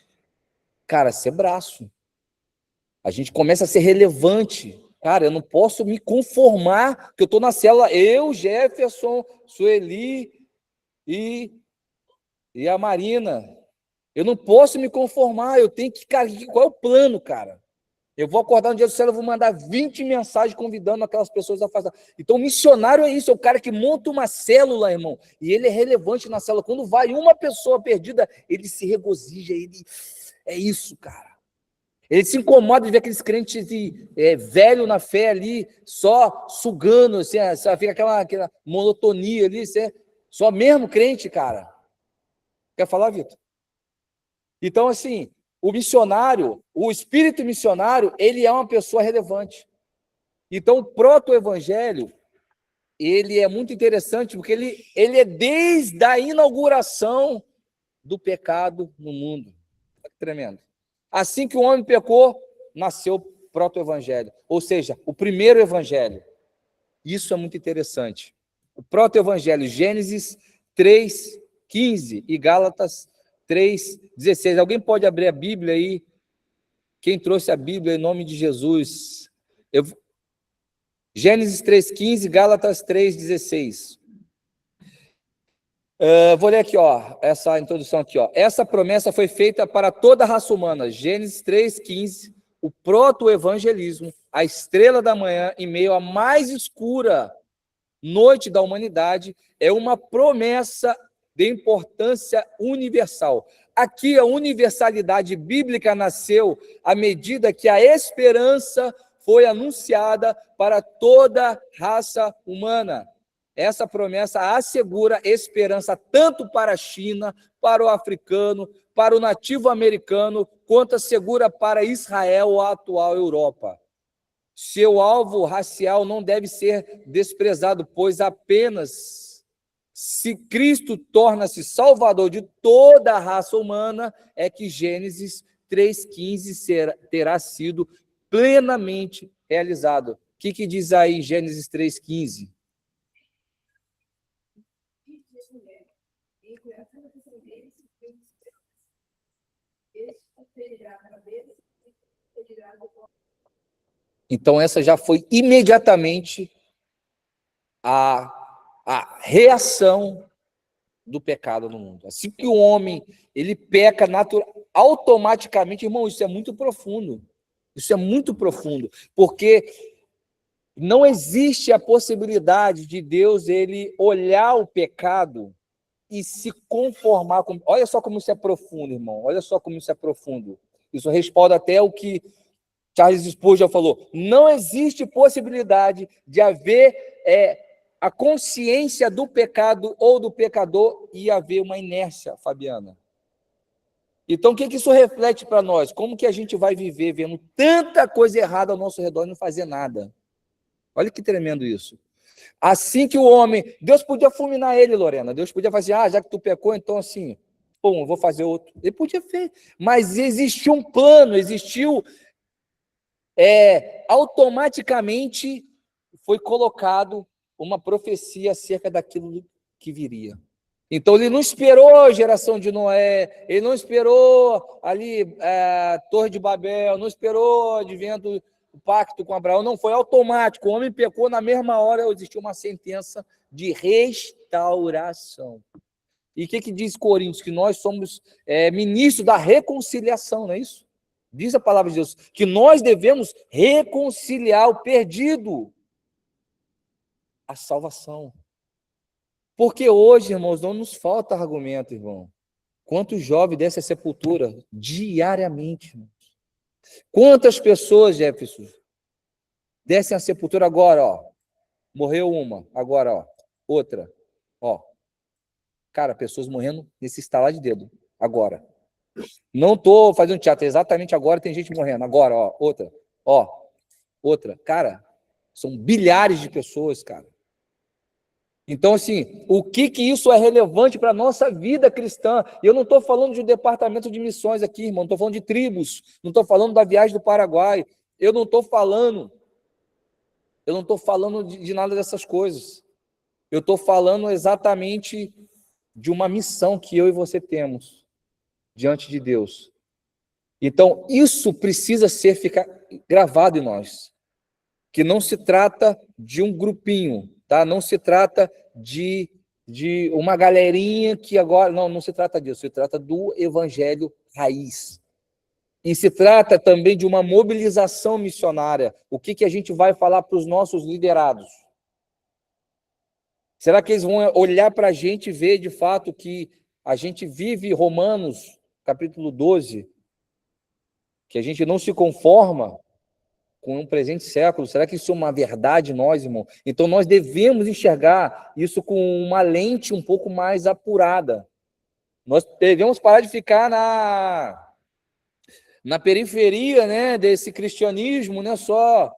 Speaker 1: cara, a ser braço. A gente começa a ser relevante. Cara, eu não posso me conformar que eu estou na célula, eu, Jefferson, Sueli e a Marina. Eu não posso me conformar, eu tenho que... Cara, qual é o plano, cara? Eu vou acordar no dia do céu, eu vou mandar 20 mensagens convidando aquelas pessoas a fazer. Então, o missionário é isso, é o cara que monta uma célula, irmão, e ele é relevante na célula. Quando vai uma pessoa perdida, ele se regozija, é isso, cara. Ele se incomoda de ver aqueles crentes velho na fé ali, só sugando, assim, fica aquela monotonia ali, só mesmo crente, cara. Quer falar, Vitor? Então, assim, o missionário, o espírito missionário, ele é uma pessoa relevante. Então, o proto-evangelho, ele é muito interessante, porque ele é desde a inauguração do pecado no mundo. Tremendo. Assim que o homem pecou, nasceu o proto-evangelho, ou seja, o primeiro evangelho. Isso é muito interessante. O proto-evangelho, Gênesis 3:15 e Gálatas 3:16. Alguém pode abrir a Bíblia aí? Quem trouxe a Bíblia em nome de Jesus? Gênesis 3:15, Gálatas 3:16. Vou ler aqui, essa introdução aqui, Essa promessa foi feita para toda a raça humana. Gênesis 3:15, o proto-evangelismo, a estrela da manhã em meio à mais escura noite da humanidade, é uma promessa de importância universal. Aqui a universalidade bíblica nasceu à medida que a esperança foi anunciada para toda a raça humana. Essa promessa assegura esperança tanto para a China, para o africano, para o nativo americano, quanto assegura para Israel ou a atual Europa. Seu alvo racial não deve ser desprezado, pois apenas se Cristo torna-se salvador de toda a raça humana, é que Gênesis 3:15 terá sido plenamente realizado. O que diz aí Gênesis 3:15? Então, essa já foi imediatamente a reação do pecado no mundo. Assim que o homem ele peca automaticamente, irmão, isso é muito profundo. Isso é muito profundo, porque não existe a possibilidade de Deus ele olhar o pecado e se conformar com... Olha só como isso é profundo, irmão. Olha só como isso é profundo. Isso responde até o que Charles Spurgeon falou. Não existe possibilidade de haver a consciência do pecado ou do pecador e haver uma inércia, Fabiana. Então, o que isso reflete para nós? Como que a gente vai viver vendo tanta coisa errada ao nosso redor e não fazer nada? Olha que tremendo isso. Assim que o homem... Deus podia fulminar ele, Lorena. Deus podia fazer, já que tu pecou, então assim, eu vou fazer outro. Ele podia fazer. Mas existiu um plano, automaticamente foi colocado uma profecia acerca daquilo que viria. Então, ele não esperou a geração de Noé, ele não esperou ali a Torre de Babel, não esperou o advento, o pacto com Abraão, não foi automático. O homem pecou na mesma hora, existiu uma sentença de restauração. E o que diz Coríntios? Que nós somos ministros da reconciliação, não é isso? Diz a palavra de Deus que nós devemos reconciliar o perdido, a salvação. Porque hoje, irmãos, não nos falta argumento, irmão. Quantos jovens descem a sepultura diariamente, irmãos? Quantas pessoas, Jefferson, descem a sepultura agora, ó. Morreu uma, agora, ó. Outra, ó. Cara, pessoas morrendo nesse estalar de dedo, agora. Não estou fazendo teatro, exatamente agora tem gente morrendo. Agora, ó, outra. Ó, outra. Cara, são bilhares de pessoas, cara. Então, assim, o que isso é relevante para a nossa vida cristã? Eu não estou falando de um departamento de missões aqui, irmão. Não estou falando de tribos. Não estou falando da viagem do Paraguai. Eu não estou falando de nada dessas coisas. Eu estou falando exatamente de uma missão que eu e você temos diante de Deus. Então, isso precisa ficar gravado em nós, que não se trata de um grupinho, tá? Não se trata de uma galerinha que agora... Não se trata disso, se trata do evangelho raiz. E se trata também de uma mobilização missionária. O que a gente vai falar para os nossos liderados? Será que eles vão olhar para a gente e ver, de fato, que a gente vive Romanos, capítulo 12, que a gente não se conforma com um presente século? Será que isso é uma verdade nós, irmão? Então, nós devemos enxergar isso com uma lente um pouco mais apurada. Nós devemos parar de ficar na periferia, né, desse cristianismo, né, só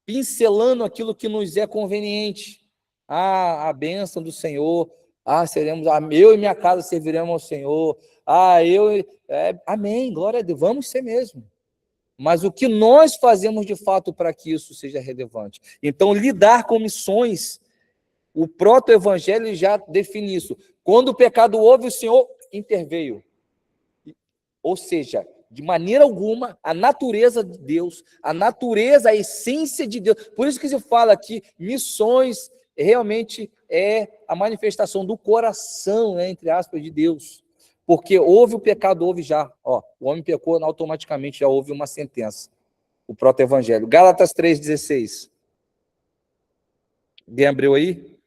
Speaker 1: pincelando aquilo que nos é conveniente. A bênção do Senhor, eu e minha casa serviremos ao Senhor, amém, glória a Deus, vamos ser mesmo. Mas o que nós fazemos de fato para que isso seja relevante? Então, lidar com missões, o proto-evangelho já define isso. Quando o pecado houve, o Senhor interveio. Ou seja, de maneira alguma, a natureza de Deus, a essência de Deus. Por isso que se fala que missões realmente é a manifestação do coração, né, entre aspas, de Deus. Porque houve o pecado, houve já. Ó, o homem pecou, automaticamente já houve uma sentença. O proto-evangelho. Gálatas 3,16. Alguém abriu aí?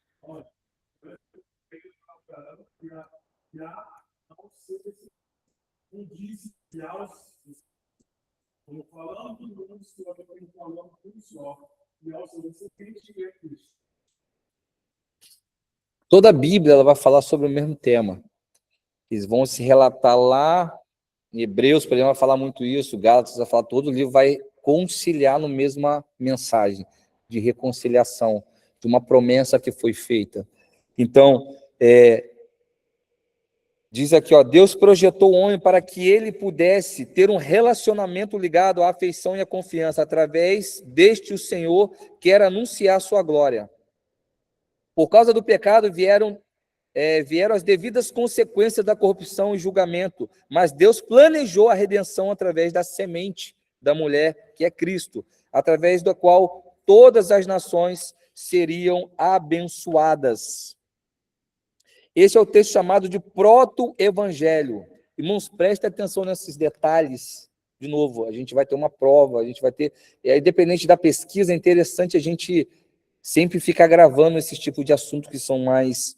Speaker 1: Toda a Bíblia ela vai falar sobre o mesmo tema. Eles vão se relatar lá em Hebreus, por exemplo, vai falar muito isso, Gálatas vai falar, todo o livro vai conciliar na mesma mensagem de reconciliação, de uma promessa que foi feita. Então, diz aqui, ó, Deus projetou o homem para que ele pudesse ter um relacionamento ligado à afeição e à confiança, através deste o Senhor quer anunciar a sua glória. Por causa do pecado vieram as devidas consequências da corrupção e julgamento, mas Deus planejou a redenção através da semente da mulher, que é Cristo, através da qual todas as nações seriam abençoadas. Esse é o texto chamado de proto-evangelho. Irmãos, prestem atenção nesses detalhes. De novo, a gente vai ter uma prova, a gente vai ter... independente da pesquisa, é interessante a gente sempre ficar gravando esse tipo de assunto que são mais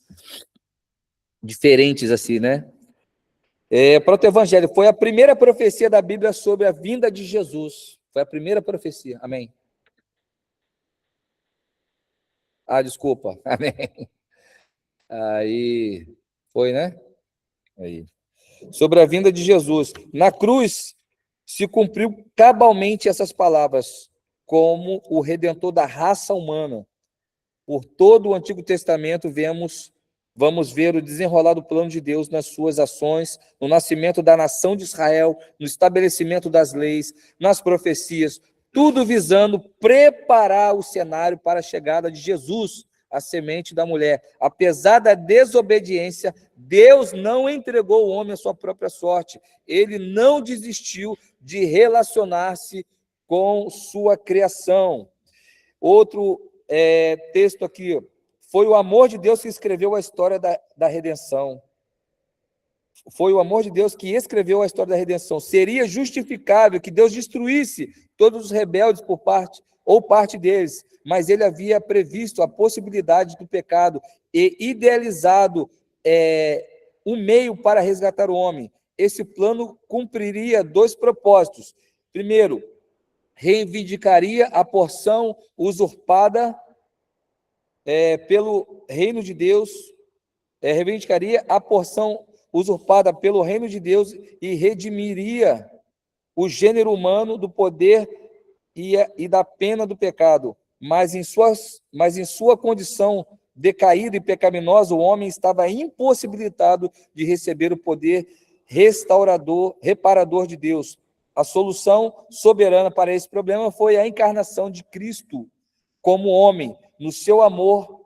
Speaker 1: diferentes, assim, né? Proto-evangelho foi a primeira profecia da Bíblia sobre a vinda de Jesus. Foi a primeira profecia. Amém. Desculpa. Amém. Aí, foi, né? Aí. Sobre a vinda de Jesus. Na cruz, se cumpriu cabalmente essas palavras, como o Redentor da raça humana. Por todo o Antigo Testamento, vamos ver o desenrolar do plano de Deus nas suas ações, no nascimento da nação de Israel, no estabelecimento das leis, nas profecias, tudo visando preparar o cenário para a chegada de Jesus, a semente da mulher. Apesar da desobediência, Deus não entregou o homem à sua própria sorte. Ele não desistiu de relacionar-se com sua criação. Outro texto aqui, Foi o amor de Deus que escreveu a história da redenção. Foi o amor de Deus que escreveu a história da redenção. Seria justificável que Deus destruísse todos os rebeldes por parte ou parte deles, mas ele havia previsto a possibilidade do pecado e idealizado um meio para resgatar o homem. Esse plano cumpriria 2 propósitos. Primeiro, reivindicaria a porção usurpada pelo reino de Deus, reivindicaria a porção usurpada pelo reino de Deus e redimiria o gênero humano do poder e da pena do pecado. Mas em sua condição decaída e pecaminosa, o homem estava impossibilitado de receber o poder restaurador, reparador de Deus. A solução soberana para esse problema foi a encarnação de Cristo como homem. No seu amor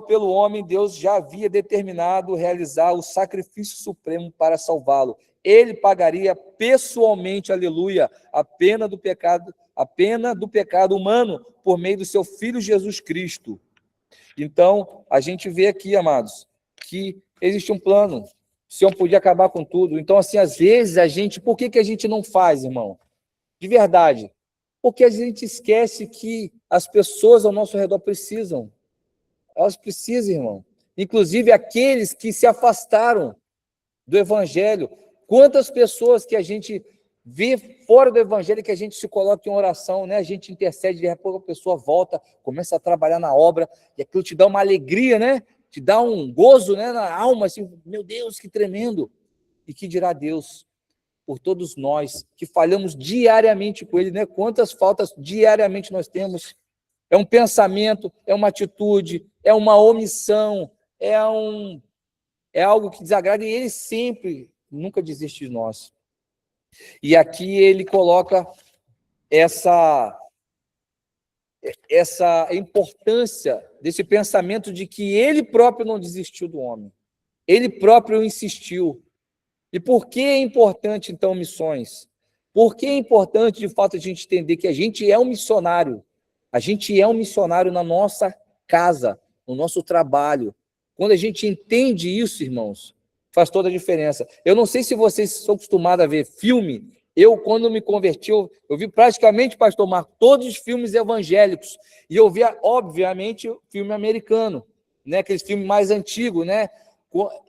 Speaker 1: pelo homem, Deus já havia determinado realizar o sacrifício supremo para salvá-lo. Ele pagaria pessoalmente, aleluia, a pena do pecado humano por meio do seu Filho Jesus Cristo. Então, a gente vê aqui, amados, que existe um plano. O Senhor podia acabar com tudo. Então, assim, às vezes por que a gente não faz, irmão? De verdade. Porque a gente esquece que as pessoas ao nosso redor precisam. Elas precisam, irmão. Inclusive aqueles que se afastaram do Evangelho. Quantas pessoas que a gente vê fora do Evangelho, que a gente se coloca em oração, né? A gente intercede, de repente a pessoa volta, começa a trabalhar na obra, e aquilo te dá uma alegria, né? Te dá um gozo, né, na alma, assim, meu Deus, que tremendo. E que dirá Deus por todos nós que falhamos diariamente com Ele, né? Quantas faltas diariamente nós temos? É um pensamento, é uma atitude, é uma omissão, é algo que desagrada, e Ele sempre, nunca desiste de nós. E aqui ele coloca essa importância desse pensamento de que ele próprio não desistiu do homem. Ele próprio insistiu. E por que é importante, então, missões? Por que é importante, de fato, a gente entender que a gente é um missionário? A gente é um missionário na nossa casa, no nosso trabalho. Quando a gente entende isso, irmãos, faz toda a diferença. Eu não sei se vocês são acostumados a ver filme. Eu, quando me converti, eu vi praticamente, pastor Marco, todos os filmes evangélicos. E eu via, obviamente, o filme americano, né? Aqueles filmes mais antigos, né?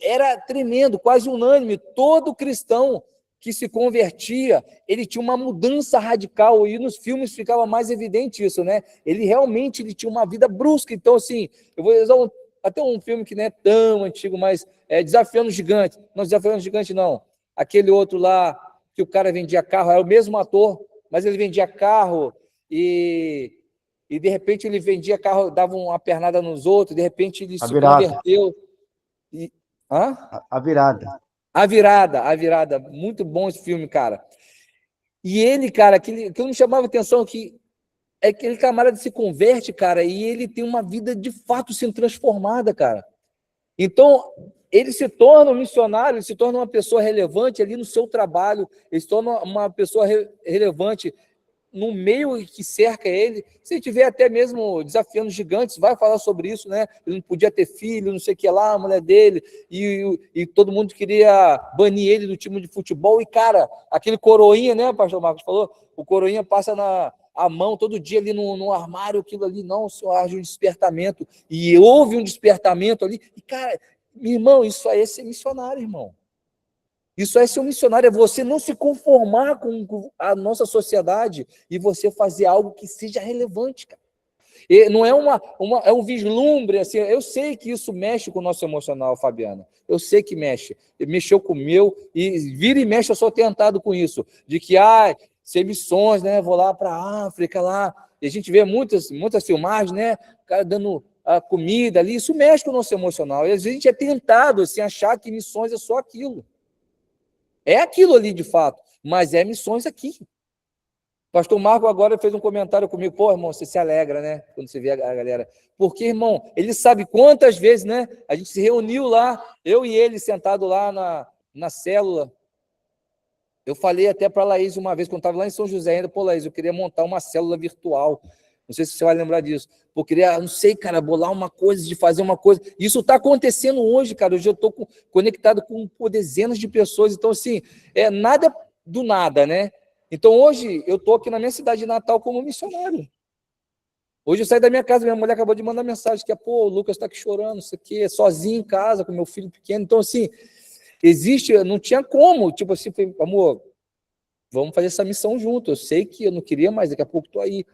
Speaker 1: Era tremendo, quase unânime. Todo cristão que se convertia, ele tinha uma mudança radical, e nos filmes ficava mais evidente isso, né? Ele tinha uma vida brusca. Então, assim, eu vou usar até um filme que não é tão antigo, mas Desafiando o Gigante. Não, Desafiando o Gigante não. Aquele outro lá, que o cara vendia carro, era o mesmo ator, mas ele vendia carro e de repente ele vendia carro, dava uma pernada nos outros, de repente ele se converteu.
Speaker 6: A Virada.
Speaker 1: A Virada. Muito bom esse filme, cara. E ele, cara, aquilo me chamava a atenção, que aquele camarada se converte, cara, e ele tem uma vida de fato sendo transformada, cara. Então, ele se torna um missionário, ele se torna uma pessoa relevante ali no seu trabalho, ele se torna uma pessoa relevante no meio que cerca ele. Se a gente vê até mesmo Desafiando os Gigantes, vai falar sobre isso, né? Ele não podia ter filho, não sei o que lá, a mulher dele, e todo mundo queria banir ele do time de futebol. E, cara, aquele coroinha, né, pastor Marcos falou? O coroinha passa a mão todo dia ali no armário, aquilo ali, não, o senhor age um despertamento. E houve um despertamento ali. E, cara, meu irmão, isso aí é ser missionário, irmão. Isso é ser um missionário, é você não se conformar com a nossa sociedade e você fazer algo que seja relevante, cara. E não é é um vislumbre, assim. Eu sei que isso mexe com o nosso emocional, Fabiana. Eu sei que mexe. Mexeu com o meu, e vira e mexe, eu sou tentado com isso. De que, ser missões, né? Vou lá para a África, lá. E a gente vê muitas filmagens, né? O cara dando a comida ali. Isso mexe com o nosso emocional. E às vezes a gente é tentado, assim, achar que missões é só aquilo. É aquilo ali, de fato, mas é missões aqui. O pastor Marco agora fez um comentário comigo. Pô, irmão, você se alegra, né? Quando você vê a galera. Porque, irmão, ele sabe quantas vezes, né? A gente se reuniu lá, eu e ele sentado lá na célula. Eu falei até para a Laís uma vez, quando estava lá em São José ainda, pô, Laís, eu queria montar uma célula virtual. Não sei se você vai lembrar disso. Pô, queria, não sei, cara, bolar uma coisa, de fazer uma coisa. Isso está acontecendo hoje, cara. Hoje eu estou conectado com dezenas de pessoas. Então, assim, nada do nada, né? Então, hoje, eu estou aqui na minha cidade de Natal como missionário. Hoje eu saí da minha casa, minha mulher acabou de mandar mensagem que, pô, o Lucas está aqui chorando, isso aqui, sozinho em casa, com meu filho pequeno. Então, assim, não tinha como, tipo assim, amor, vamos fazer essa missão junto. Eu sei que eu não queria, mas daqui a pouco estou aí.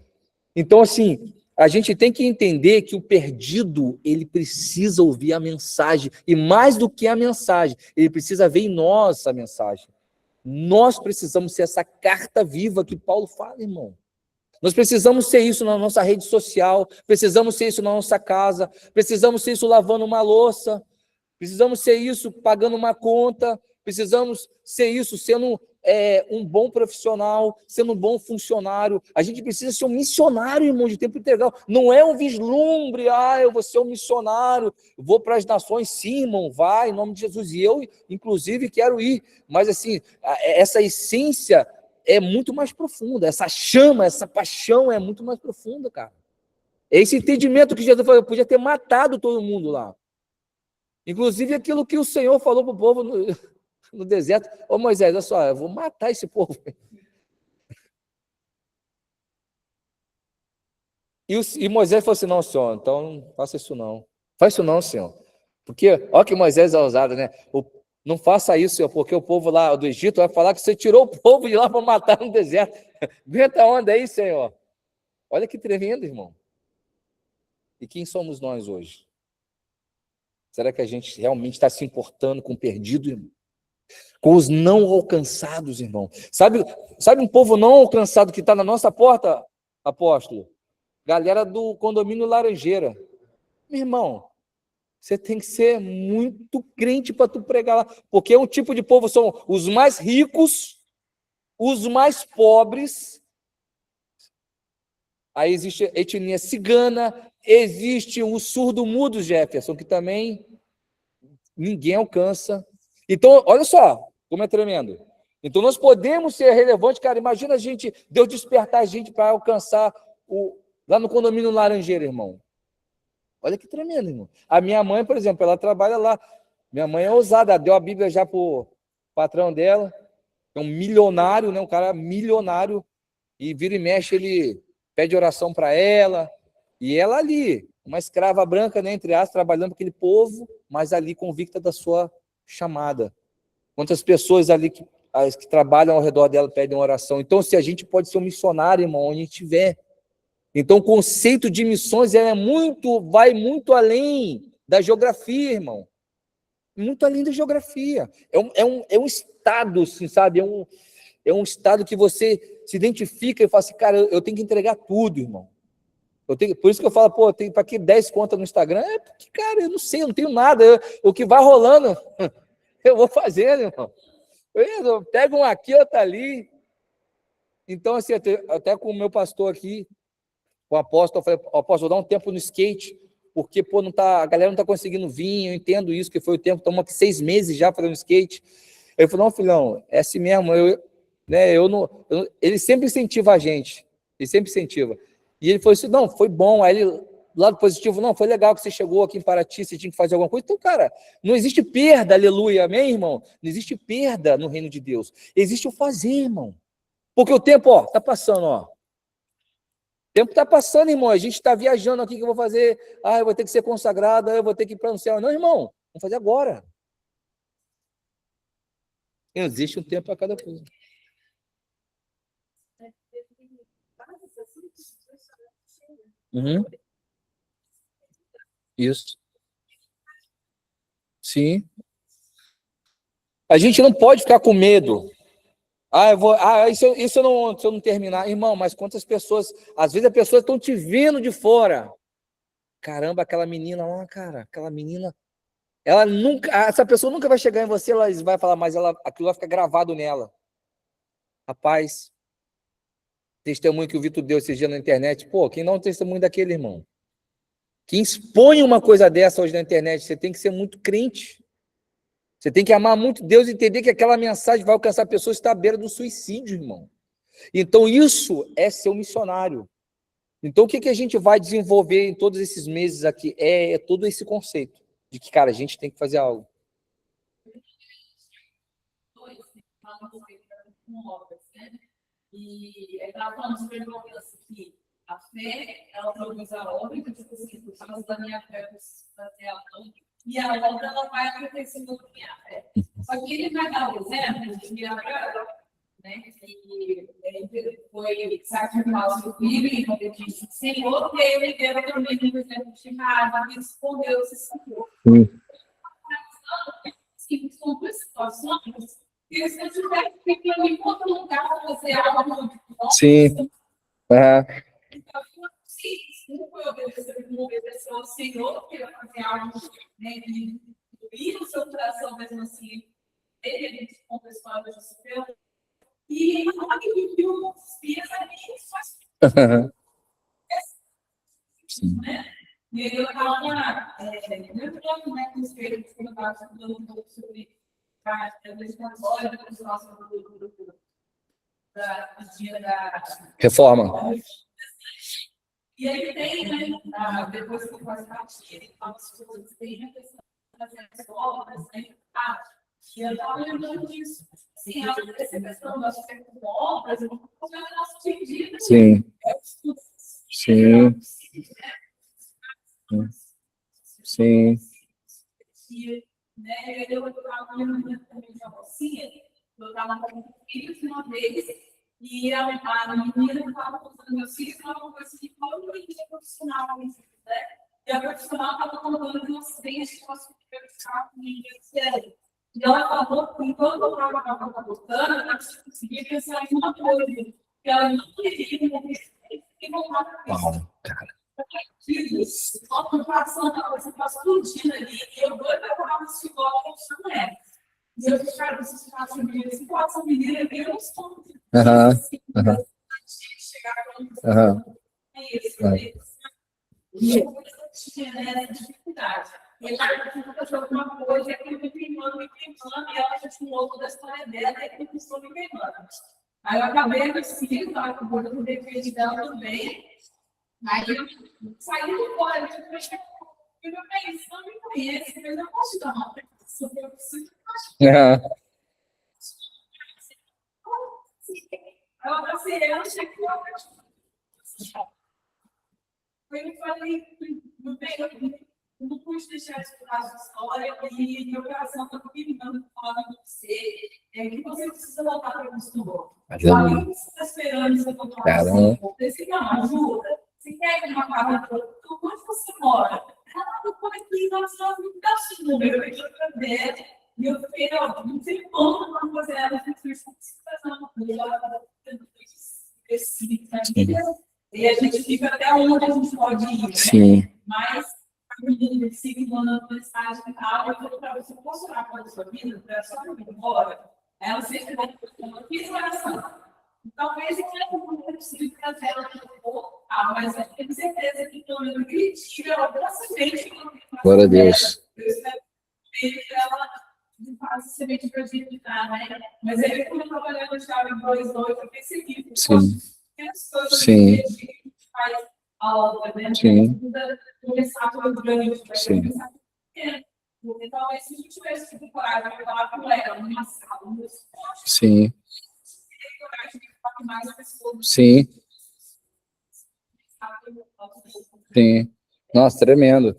Speaker 1: Então, assim, a gente tem que entender que o perdido, ele precisa ouvir a mensagem, e mais do que a mensagem, ele precisa ver em nós a mensagem. Nós precisamos ser essa carta viva que Paulo fala, irmão. Nós precisamos ser isso na nossa rede social, precisamos ser isso na nossa casa, precisamos ser isso lavando uma louça, precisamos ser isso pagando uma conta, precisamos ser isso sendo um bom profissional, sendo um bom funcionário. A gente precisa ser um missionário, irmão, de tempo integral. Não é um vislumbre, eu vou ser um missionário, vou para as nações, sim, irmão, vai, em nome de Jesus. E eu, inclusive, quero ir. Mas, assim, essa essência é muito mais profunda, essa chama, essa paixão é muito mais profunda, cara. É esse entendimento que Jesus falou, eu podia ter matado todo mundo lá. Inclusive aquilo que o Senhor falou para o povo no deserto. Ô Moisés, olha só, eu vou matar esse povo. E Moisés falou assim, não, Senhor, então não faça isso não. Faz isso não, Senhor. Porque, olha que Moisés é ousado, né? Não faça isso, Senhor, porque o povo lá do Egito vai falar que você tirou o povo de lá para matar no deserto. Aguenta a onda aí, Senhor. Olha que tremendo, irmão. E quem somos nós hoje? Será que a gente realmente está se importando com o perdido, irmão? Com os não alcançados, irmão? Sabe um povo não alcançado que está na nossa porta, apóstolo? Galera do condomínio Laranjeira. Meu irmão, você tem que ser muito crente para tu pregar lá, porque é um tipo de povo, são os mais ricos, os mais pobres. Aí existe a etnia cigana, existe o surdo-mudo, Jefferson, que também ninguém alcança. Então, olha só como é tremendo. Então, nós podemos ser relevantes, cara. Imagina a gente, Deus despertar a gente para alcançar lá no condomínio Laranjeira, irmão. Olha que tremendo, irmão. A minha mãe, por exemplo, ela trabalha lá. Minha mãe é ousada, deu a Bíblia já para o patrão dela. É um milionário, né? Um cara milionário. E vira e mexe, ele pede oração para ela. E ela ali, uma escrava branca, né, entre aspas, trabalhando com aquele povo, mas ali convicta da sua chamada. Quantas pessoas ali que trabalham ao redor dela pedem oração. Então, se a gente pode ser um missionário, irmão, onde a gente estiver. Então, o conceito de missões vai muito além da geografia, irmão. Muito além da geografia. É um estado, assim, sabe? É um estado que você se identifica e fala assim, cara, eu tenho que entregar tudo, irmão. Por isso que eu falo, pô, tem para que 10 contas no Instagram? É porque, cara, eu não sei, eu não tenho nada. O que vai rolando, eu vou fazendo, irmão. Eu pego um aqui, outro ali. Então, assim, até com o meu pastor aqui, o apóstolo, eu falei, apóstolo, dá um tempo no skate, porque, pô, a galera não está conseguindo vir, eu entendo isso, que foi o tempo, estamos aqui 6 meses já fazendo skate. Ele falou, não, filhão, é assim mesmo, ele sempre incentiva a gente, ele sempre incentiva. E ele falou assim, não, foi bom, aí ele, lado positivo, não, foi legal que você chegou aqui em Paraty, você tinha que fazer alguma coisa. Então, cara, não existe perda, aleluia, amém, irmão? Não existe perda no reino de Deus, existe o fazer, irmão. Porque o tempo, ó, tá passando, ó. O tempo está passando, irmão. A gente está viajando aqui, que eu vou fazer. Eu vou ter que ser consagrado, eu vou ter que ir para o céu. Não, irmão, vamos fazer agora. Existe um tempo para cada coisa. Uhum. Isso. Sim. A gente não pode ficar com medo. Se eu não terminar. Irmão, mas quantas pessoas... Às vezes as pessoas estão te vendo de fora. Caramba, aquela menina lá, cara, aquela menina... essa pessoa nunca vai chegar em você, ela vai falar, mas aquilo vai ficar gravado nela. Rapaz, testemunho que o Vitor deu esse dia na internet, pô, quem não é um testemunho daquele, irmão? Quem expõe uma coisa dessa hoje na internet, você tem que ser muito crente. Você tem que amar muito Deus e entender que aquela mensagem vai alcançar pessoas que estão à beira do suicídio, irmão. Então, isso é ser um missionário. Então, o que a gente vai desenvolver em todos esses meses aqui? É todo esse conceito de que, cara, a gente tem que fazer algo.
Speaker 6: E estava falando sobre uma coisa que a fé, ela produz a obra, que tipo assim, por causa da minha fé, fazer a obra, e a obra ela vai acontecendo com a minha fé. Só que ele vai dar o exemplo de Abraão, né, que foi sacrificado seu filho, e ele disse, Senhor, que ele deu também o exemplo de Raabe, e respondeu esse Senhor. São duas situações que se eu tiver que eu encontro um lugar para fazer algo de
Speaker 1: Sim.
Speaker 6: então, se não foi obedecer ao Senhor, que vai fazer algo, né, de ir no seu coração mesmo assim, ele contextual de seu e não que o espias ali faz né? E aí eu estava lembrando, né, com os filhos que eu estava falando um pouco sobre a história da continuação do dia da
Speaker 1: Reforma.
Speaker 6: E aí tem, né, depois que eu faço parte, ele fala sobre as tem as obras, né, e eu estava lembrando disso. Sim, essa questão das obras, eu não vou fazer a nossa pedida.
Speaker 1: Sim. Sim. Sim.
Speaker 6: Né, eu estava lembrando também de uma mocinha, eu estava com filhos uma vez, e a menina estava contando meus filhos, ela uma coisa que falou que tinha profissional, né? E a profissional estava contando de um acidente que nós tivemos com ninguém. E ela falou que enquanto eu estava contando, ela conseguia pensar em uma coisa, que ela não queria morrer e voltar para isso. Estou passando, você está explodindo ali, e eu vou preparar uma psicóloga que não é. E eu disse, cara, vocês façam menina, se pode menina, eu não estou. E eu tinha essa dificuldade. E ela tinha fazer alguma coisa, e eu me queimando, e ela já tinha um outro da história dela, e eu estou me queimando. Aí eu acabei com esse filho, estava com o bordo do defeito dela também. Aí eu saí do fora, eu falei, meu bem, você não me conhece, mas eu posso te dar uma pessoa que eu preciso de eu abracei ela, cheguei lá, eu falei, meu bem, eu não pude deixar de escutar a sua história, e meu coração está combinando com a de você, que você precisa voltar para o Senhor. Alguém que você está esperando você voltar para o Senhor, você quer uma ajuda? Você quer uma casa para onde você mora? Eu estou aqui, nós estamos no nosso número, eu estou para e eu falei, não sei como para fazer ela, eu fiz uma e a gente fica até onde a gente pode ir, né?
Speaker 1: Sim.
Speaker 6: Mas a menina de 5 mandando mensagem e tal, eu falei para você, posso orar pela sua vida, para a sua vida embora? Ela sempre vai ter uma oração. Talvez eu não consiga trazer ela para o mas eu tenho certeza que pelo menos aquele dia ela braçamente.
Speaker 1: Glória a Deus.
Speaker 6: Eu espero que ela faça semente para digitar, né? Mas aí, quando eu trabalhava no Chave 2, eu percebi as coisas que a gente faz a obra, né?
Speaker 1: Sim.
Speaker 6: Começar pelo grande,
Speaker 1: Sim.
Speaker 6: começar pequeno. Então, se a gente tivesse que coragem para falar com ela, numa sala, num esporte,
Speaker 1: Sim.
Speaker 6: coragem de falar mais pessoas.
Speaker 1: Sim. Sim. Nossa, tremendo.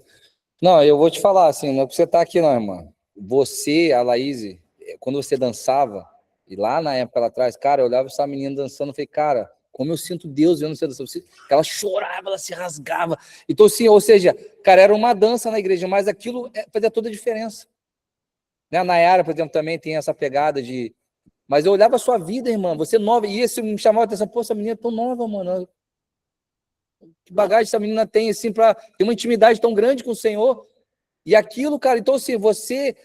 Speaker 1: Não, eu vou te falar assim, não é porque você tá aqui, não, irmã. Você, a Laís, quando você dançava, e lá na época lá atrás, cara, eu olhava essa menina dançando, eu falei, cara, como eu sinto Deus vendo você dançando. Ela chorava, ela se rasgava. Então, assim, ou seja, cara, era uma dança na igreja, mas aquilo fazia toda a diferença. Né? A Nayara, por exemplo, também tem essa pegada de... Mas eu olhava a sua vida, irmã, você nova, e isso me chamava a atenção, pô, essa menina é tão nova, mano. Que bagagem essa menina tem, assim, para ter uma intimidade tão grande com o Senhor. E aquilo, cara, então, assim, você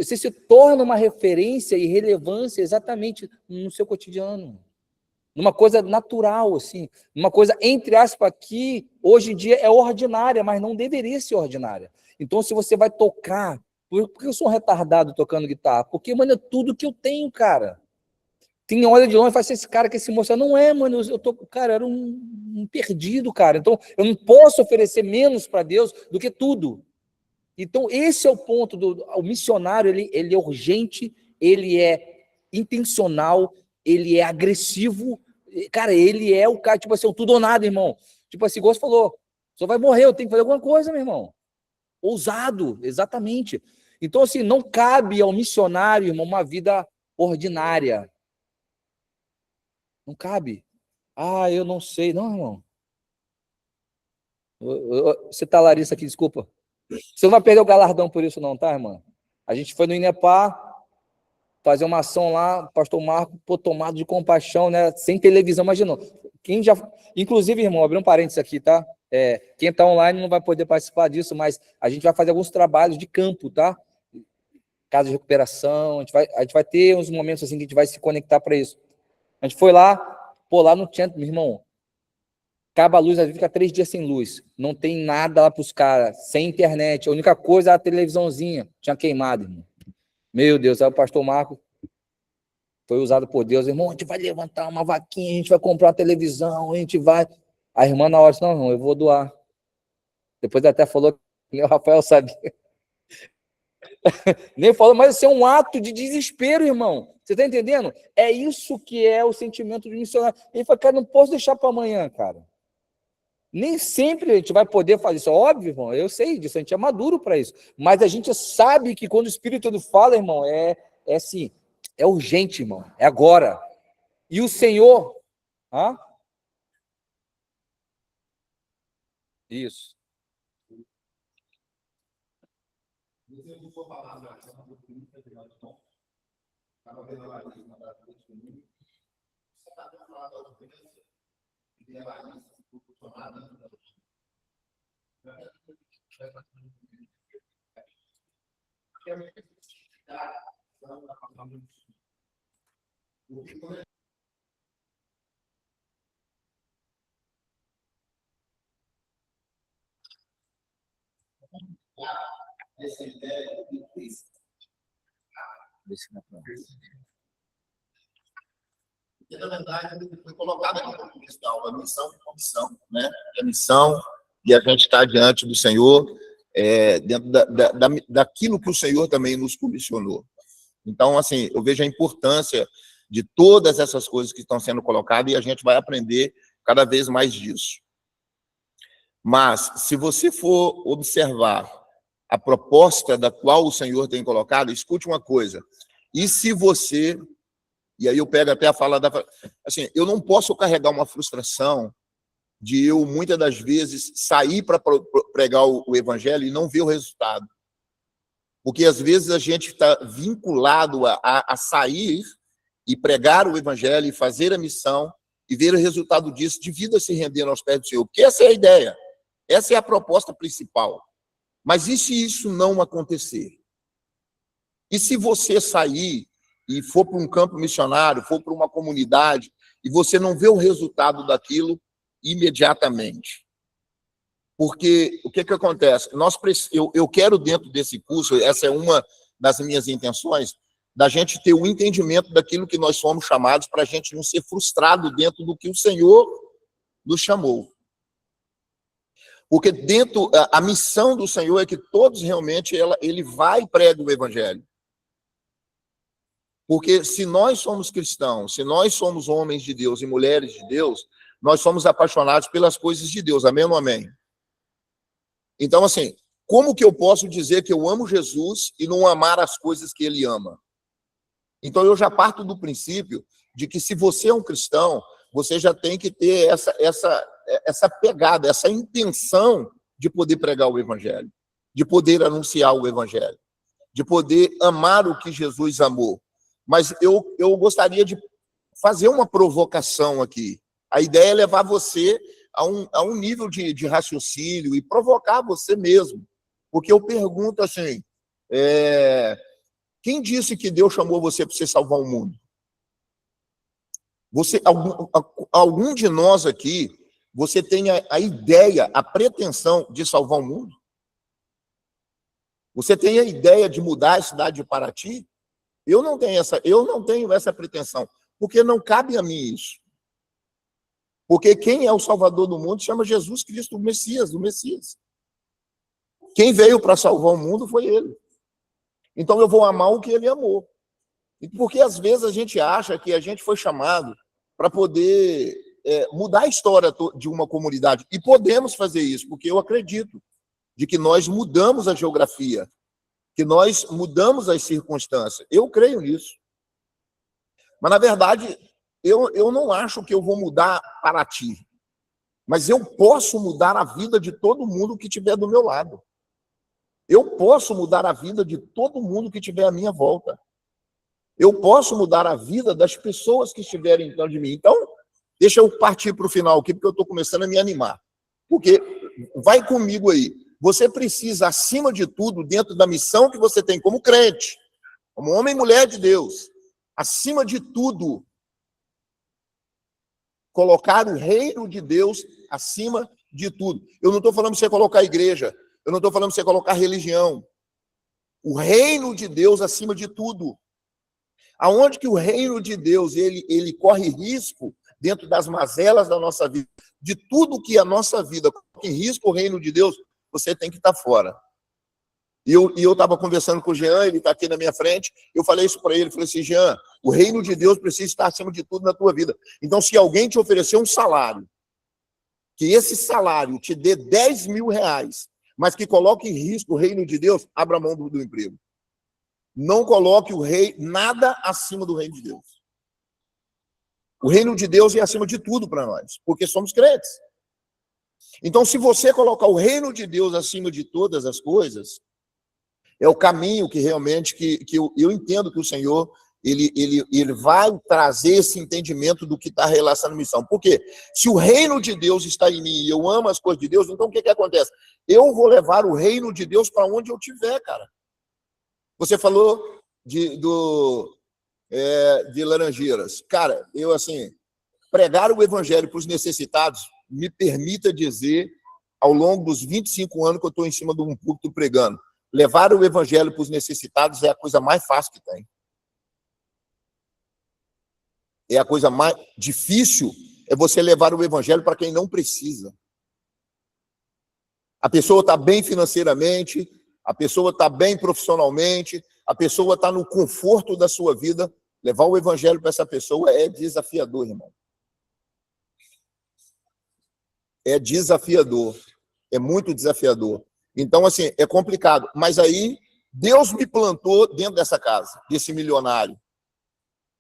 Speaker 1: se torna uma referência e relevância exatamente no seu cotidiano. Numa coisa natural, assim, numa coisa, entre aspas, que hoje em dia é ordinária, mas não deveria ser ordinária. Então, se você vai tocar, por que eu sou um retardado tocando guitarra? Porque, mano, é tudo que eu tenho, cara. Tem olha de longe e fala assim, esse cara que esse moço, não é, mano, eu tô, cara, era um um perdido, cara. Então, eu não posso oferecer menos para Deus do que tudo. Então, esse é o ponto o missionário, ele é urgente, ele é intencional, ele é agressivo. Cara, ele é o cara, tipo assim, o tudo ou nada, irmão. Tipo assim, igual você falou, só vai morrer, eu tenho que fazer alguma coisa, meu irmão. Ousado, exatamente. Então, assim, não cabe ao missionário, irmão, uma vida ordinária. Não cabe. Ah, eu não sei. Não, irmão. Você tá, Larissa, aqui, desculpa. Você não vai perder o galardão por isso, não, tá, irmã? A gente foi no Inepá fazer uma ação lá, o pastor Marco, pô, tomado de compaixão, né? Sem televisão, imaginou. Quem já. Inclusive, irmão, abri um parênteses aqui, tá? Quem está online não vai poder participar disso, mas a gente vai fazer alguns trabalhos de campo, tá? Casa de recuperação, a gente vai ter uns momentos assim que a gente vai se conectar para isso. A gente foi lá, pô, lá não tinha, meu irmão, acaba a luz, a gente fica 3 dias sem luz, não tem nada lá para os caras, sem internet, a única coisa é a televisãozinha, tinha queimado, irmão. Meu Deus, aí o pastor Marco foi usado por Deus, irmão, a gente vai levantar uma vaquinha, a gente vai comprar uma televisão, a gente vai... A irmã na hora disse, não, eu vou doar. Depois até falou que o Rafael sabia. Nem falou, mas isso é um ato de desespero, irmão. Você está entendendo? É isso que é o sentimento de missionário. Ele falou, cara, não posso deixar para amanhã, cara. Nem sempre a gente vai poder fazer isso. Óbvio, irmão, eu sei disso, a gente é maduro para isso. Mas a gente sabe que quando o Espírito ele fala, irmão, é assim, é urgente, irmão, é agora. E o Senhor... Isso.
Speaker 7: Essa ideia porque, na verdade, foi colocada aqui como questão, a missão e comissão, né? A missão, e a gente está diante do Senhor, dentro daquilo que o Senhor também nos comissionou. Então, assim, eu vejo a importância de todas essas coisas que estão sendo colocadas e a gente vai aprender cada vez mais disso. Mas, se você for observar a proposta da qual o Senhor tem colocado, escute uma coisa, e se você, e aí eu pego até a fala da... Assim, eu não posso carregar uma frustração de eu, muitas das vezes, sair para pregar o evangelho e não ver o resultado. Porque, às vezes, a gente está vinculado a sair e pregar o evangelho e fazer a missão e ver o resultado disso de vida se rendendo aos pés do Senhor. Porque essa é a ideia, essa é a proposta principal. Mas e se isso não acontecer? E se você sair e for para um campo missionário, for para uma comunidade, e você não vê o resultado daquilo imediatamente? Porque o que acontece? Eu quero, dentro desse curso, essa é uma das minhas intenções, da gente ter o entendimento daquilo que nós somos chamados, para a gente não ser frustrado dentro do que o Senhor nos chamou. Porque dentro, a missão do Senhor é que todos realmente, ele vai e prega o evangelho. Porque se nós somos cristãos, se nós somos homens de Deus e mulheres de Deus, nós somos apaixonados pelas coisas de Deus, amém ou não amém? Então, assim, como que eu posso dizer que eu amo Jesus e não amar as coisas que ele ama? Então, eu já parto do princípio de que se você é um cristão, você já tem que ter essa pegada, essa intenção de poder pregar o evangelho, de poder anunciar o evangelho, de poder amar o que Jesus amou. Mas eu gostaria de fazer uma provocação aqui. A ideia é levar você a um nível de raciocínio e provocar você mesmo. Porque eu pergunto assim, quem disse que Deus chamou você para você salvar o mundo? Algum de nós aqui, você tem a ideia, a pretensão de salvar o mundo? Você tem a ideia de mudar a cidade de Paraty? Eu não tenho essa pretensão, porque não cabe a mim isso. Porque quem é o Salvador do mundo chama Jesus Cristo, o Messias. Quem veio para salvar o mundo foi ele. Então eu vou amar o que ele amou. Porque às vezes a gente acha que a gente foi chamado para poder mudar a história de uma comunidade. E podemos fazer isso, porque eu acredito de que nós mudamos a geografia, que nós mudamos as circunstâncias. Eu creio nisso. Mas, na verdade, eu não acho que eu vou mudar Paraty. Mas eu posso mudar a vida de todo mundo que estiver do meu lado. Eu posso mudar a vida de todo mundo que estiver à minha volta. Eu posso mudar a vida das pessoas que estiverem em torno de mim. Então, deixa eu partir para o final aqui, porque eu estou começando a me animar. Porque, vai comigo aí, você precisa, acima de tudo, dentro da missão que você tem como crente, como homem e mulher de Deus, acima de tudo, colocar o reino de Deus acima de tudo. Eu não estou falando para você colocar a igreja, eu não estou falando para você colocar religião. O reino de Deus acima de tudo. Aonde que o reino de Deus ele corre risco dentro das mazelas da nossa vida, de tudo que a nossa vida coloca em risco o reino de Deus, você tem que estar fora. E eu estava conversando com o Jean, ele está aqui na minha frente, eu falei isso para ele, falei assim, Jean, o reino de Deus precisa estar acima de tudo na tua vida. Então, se alguém te oferecer um salário, que esse salário te dê 10 mil reais, mas que coloque em risco o reino de Deus, abra mão do emprego. Não coloque nada acima do reino de Deus. O reino de Deus é acima de tudo para nós, porque somos crentes. Então, se você colocar o reino de Deus acima de todas as coisas, é o caminho que realmente eu entendo que o Senhor ele vai trazer esse entendimento do que está relacionado à missão. Por quê? Se o reino de Deus está em mim e eu amo as coisas de Deus, então o que acontece? Eu vou levar o reino de Deus para onde eu estiver, cara. Você falou de Laranjeiras. Cara, eu assim, pregar o evangelho para os necessitados, me permita dizer, ao longo dos 25 anos que eu estou em cima de um púlpito pregando, levar o evangelho para os necessitados é a coisa mais fácil que tem. É a coisa mais difícil, é você levar o evangelho para quem não precisa. A pessoa está bem financeiramente, a pessoa está bem profissionalmente, a pessoa está no conforto da sua vida. Levar o evangelho para essa pessoa é desafiador, irmão. É desafiador. É muito desafiador. Então, assim, é complicado. Mas aí, Deus me plantou dentro dessa casa, desse milionário.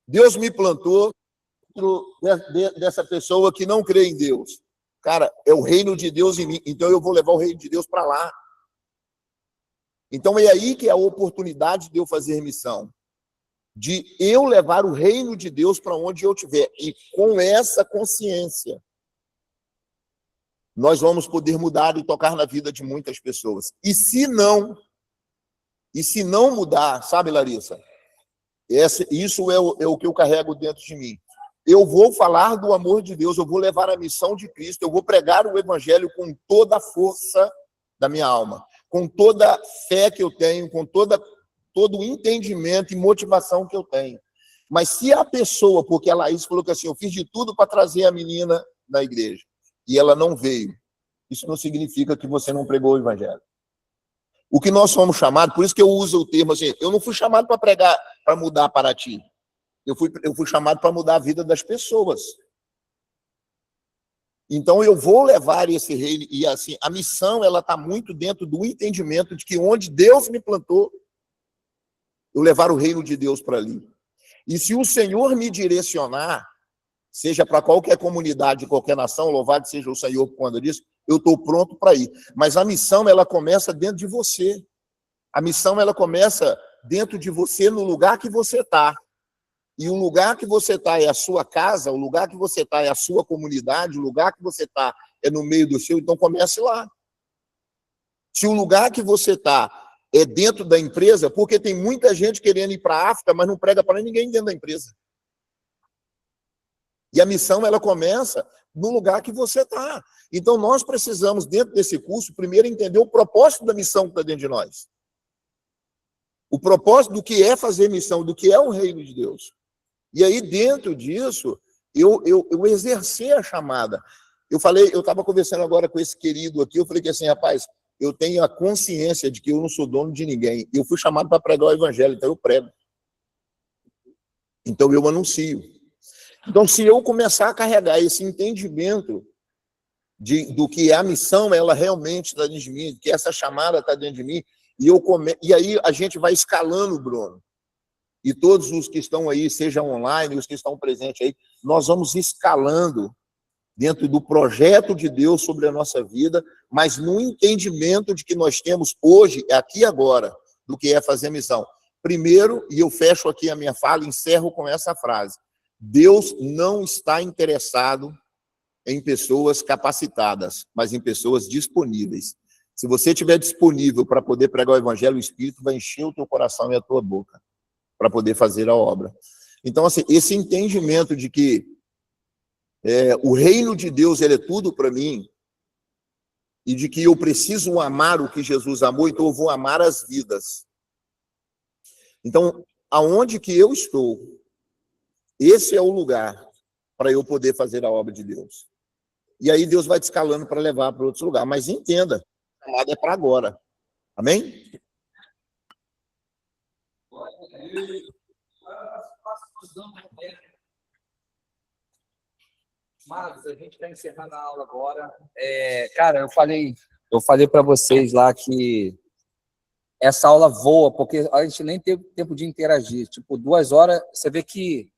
Speaker 7: Deus me plantou dentro dessa pessoa que não crê em Deus. Cara, é o reino de Deus em mim. Então, eu vou levar o reino de Deus para lá. Então, é aí que é a oportunidade de eu fazer missão. De eu levar o reino de Deus para onde eu estiver. E com essa consciência, nós vamos poder mudar e tocar na vida de muitas pessoas. E se não mudar, sabe, Larissa? Isso é o que eu carrego dentro de mim. Eu vou falar do amor de Deus, eu vou levar a missão de Cristo, eu vou pregar o evangelho com toda a força da minha alma, com toda a fé que eu tenho, com todo o entendimento e motivação que eu tenho. Mas se a pessoa, porque a Laís falou que assim, eu fiz de tudo para trazer a menina na igreja, e ela não veio, isso não significa que você não pregou o evangelho. O que nós fomos chamados, por isso que eu uso o termo assim, eu não fui chamado para pregar, para mudar Paraty. Eu fui chamado para mudar a vida das pessoas. Então, eu vou levar esse reino, e assim, a missão, ela está muito dentro do entendimento de que onde Deus me plantou, eu levar o reino de Deus para ali. E se o Senhor me direcionar, seja para qualquer comunidade, qualquer nação, louvado seja o Senhor por conta disso, eu estou pronto para ir. Mas a missão, ela começa dentro de você. A missão, ela começa dentro de você, no lugar que você está. E o lugar que você está é a sua casa, o lugar que você está é a sua comunidade, o lugar que você está é no meio do seu, então comece lá. Se o lugar que você está é dentro da empresa, porque tem muita gente querendo ir para a África, mas não prega para ninguém dentro da empresa. E a missão, ela começa no lugar que você está. Então, nós precisamos, dentro desse curso, primeiro entender o propósito da missão que está dentro de nós. O propósito do que é fazer missão, do que é o reino de Deus. E aí, dentro disso, eu exercer a chamada. Eu estava conversando agora com esse querido aqui, eu falei que assim, rapaz, eu tenho a consciência de que eu não sou dono de ninguém. Eu fui chamado para pregar o evangelho, então eu prego. Então eu anuncio. Então, se eu começar a carregar esse entendimento do que a missão, ela realmente está dentro de mim, que essa chamada está dentro de mim, e aí a gente vai escalando, Bruno. E todos os que estão aí, seja online, os que estão presentes aí, nós vamos escalando dentro do projeto de Deus sobre a nossa vida, mas no entendimento de que nós temos hoje, aqui e agora, do que é fazer missão. Primeiro, e eu fecho aqui a minha fala, encerro com essa frase: Deus não está interessado em pessoas capacitadas, mas em pessoas disponíveis. Se você estiver disponível para poder pregar o evangelho, o Espírito vai encher o teu coração e a tua boca para poder fazer a obra. Então, assim, esse entendimento de que o reino de Deus, ele é tudo para mim, e de que eu preciso amar o que Jesus amou, então eu vou amar as vidas. Então, aonde que eu estou, esse é o lugar para eu poder fazer a obra de Deus. E aí Deus vai te escalando para levar para outros lugares. Mas entenda, a chamada é para agora. Amém?
Speaker 1: Marcos, a gente está encerrando a aula agora. Cara, eu falei para vocês lá que essa aula voa, porque a gente nem teve tempo de interagir. Tipo, 2 horas, você vê que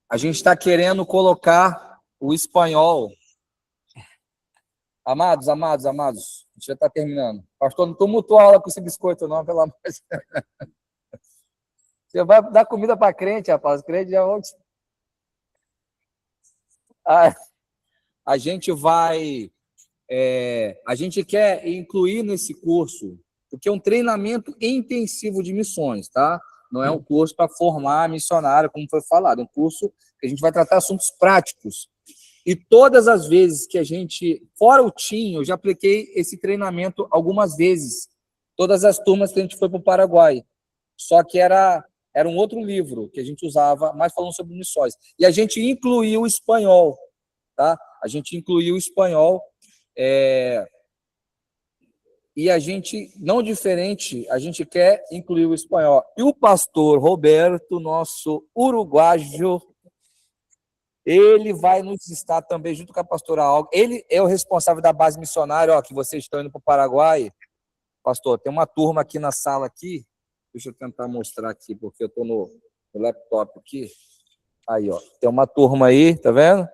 Speaker 1: a gente está querendo colocar o espanhol. Amados, a gente já está terminando. Pastor, não tumultua a aula com esse biscoito, não, pelo amor de Deus. Você vai dar comida para crente, rapaz. Os crentes já vão... A gente vai... a gente quer incluir nesse curso, porque é um treinamento intensivo de missões, tá? Não é um curso para formar missionário, como foi falado. É um curso que a gente vai tratar assuntos práticos. E todas as vezes que a gente... Fora o TIM, eu já apliquei esse treinamento algumas vezes. Todas as turmas que a gente foi para o Paraguai. Só que era um outro livro que a gente usava, mais falando sobre missões. E a gente incluiu o espanhol, tá? A gente incluiu o espanhol. E a gente, não diferente, a gente quer incluir o espanhol. E o pastor Roberto, nosso uruguaio, ele vai nos estar também, junto com a pastora Olga. Ele é o responsável da base missionária, que vocês estão indo para o Paraguai. Pastor, tem uma turma aqui na sala aqui. Deixa eu tentar mostrar aqui, porque eu estou no laptop aqui. Aí, ó, tem uma turma aí, tá vendo?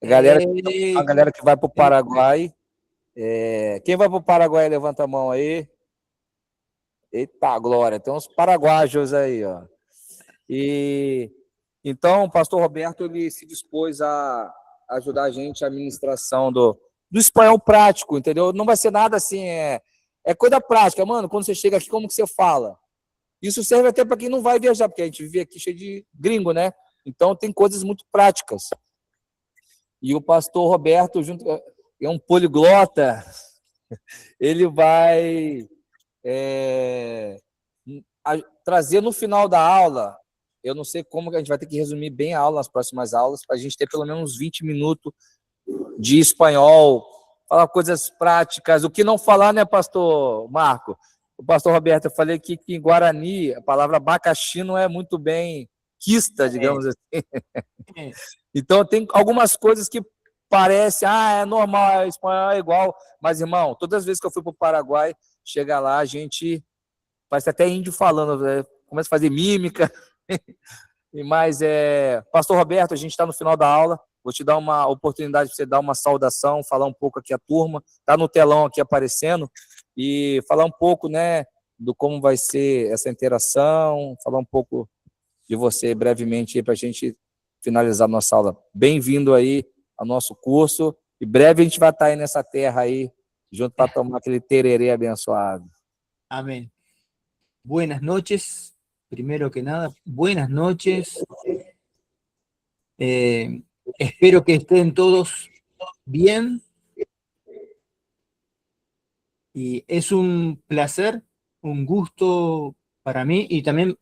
Speaker 1: A galera que vai para o Paraguai. Quem vai para o Paraguai, levanta a mão aí. Eita, glória, tem uns paraguaios aí, ó. E então o pastor Roberto, ele se dispôs a ajudar a gente a administração do espanhol prático, entendeu? Não vai ser nada assim, é coisa prática, mano. Quando você chega aqui, como que você fala? Isso serve até para quem não vai viajar, porque a gente vive aqui cheio de gringo, né? Então tem coisas muito práticas. E o pastor Roberto, junto, é um poliglota, ele vai trazer no final da aula. Eu não sei como que a gente vai ter que resumir bem a aula nas próximas aulas, para a gente ter pelo menos 20 minutos de espanhol, falar coisas práticas. O que não falar, né, pastor Marco? O pastor Roberto, eu falei que em Guarani a palavra abacaxi não é muito bem quista, digamos assim. Então, tem algumas coisas que parecem, é normal, espanhol é igual. Mas, irmão, todas as vezes que eu fui para o Paraguai, chega lá, a gente parece até índio falando, começa a fazer mímica. Mas, pastor Roberto, a gente está no final da aula. Vou te dar uma oportunidade para você dar uma saudação, falar um pouco aqui a turma. Está no telão aqui aparecendo. E falar um pouco, né, do como vai ser essa interação, falar um pouco de você brevemente para a gente finalizar a nossa aula. Bem-vindo aí ao nosso curso. E breve a gente vai estar aí nessa terra aí, junto para tomar aquele tererê abençoado.
Speaker 8: Amén. Buenas noches. Primero que nada, buenas noches. Espero que estén todos bien. Y es un placer, un gusto para mí y también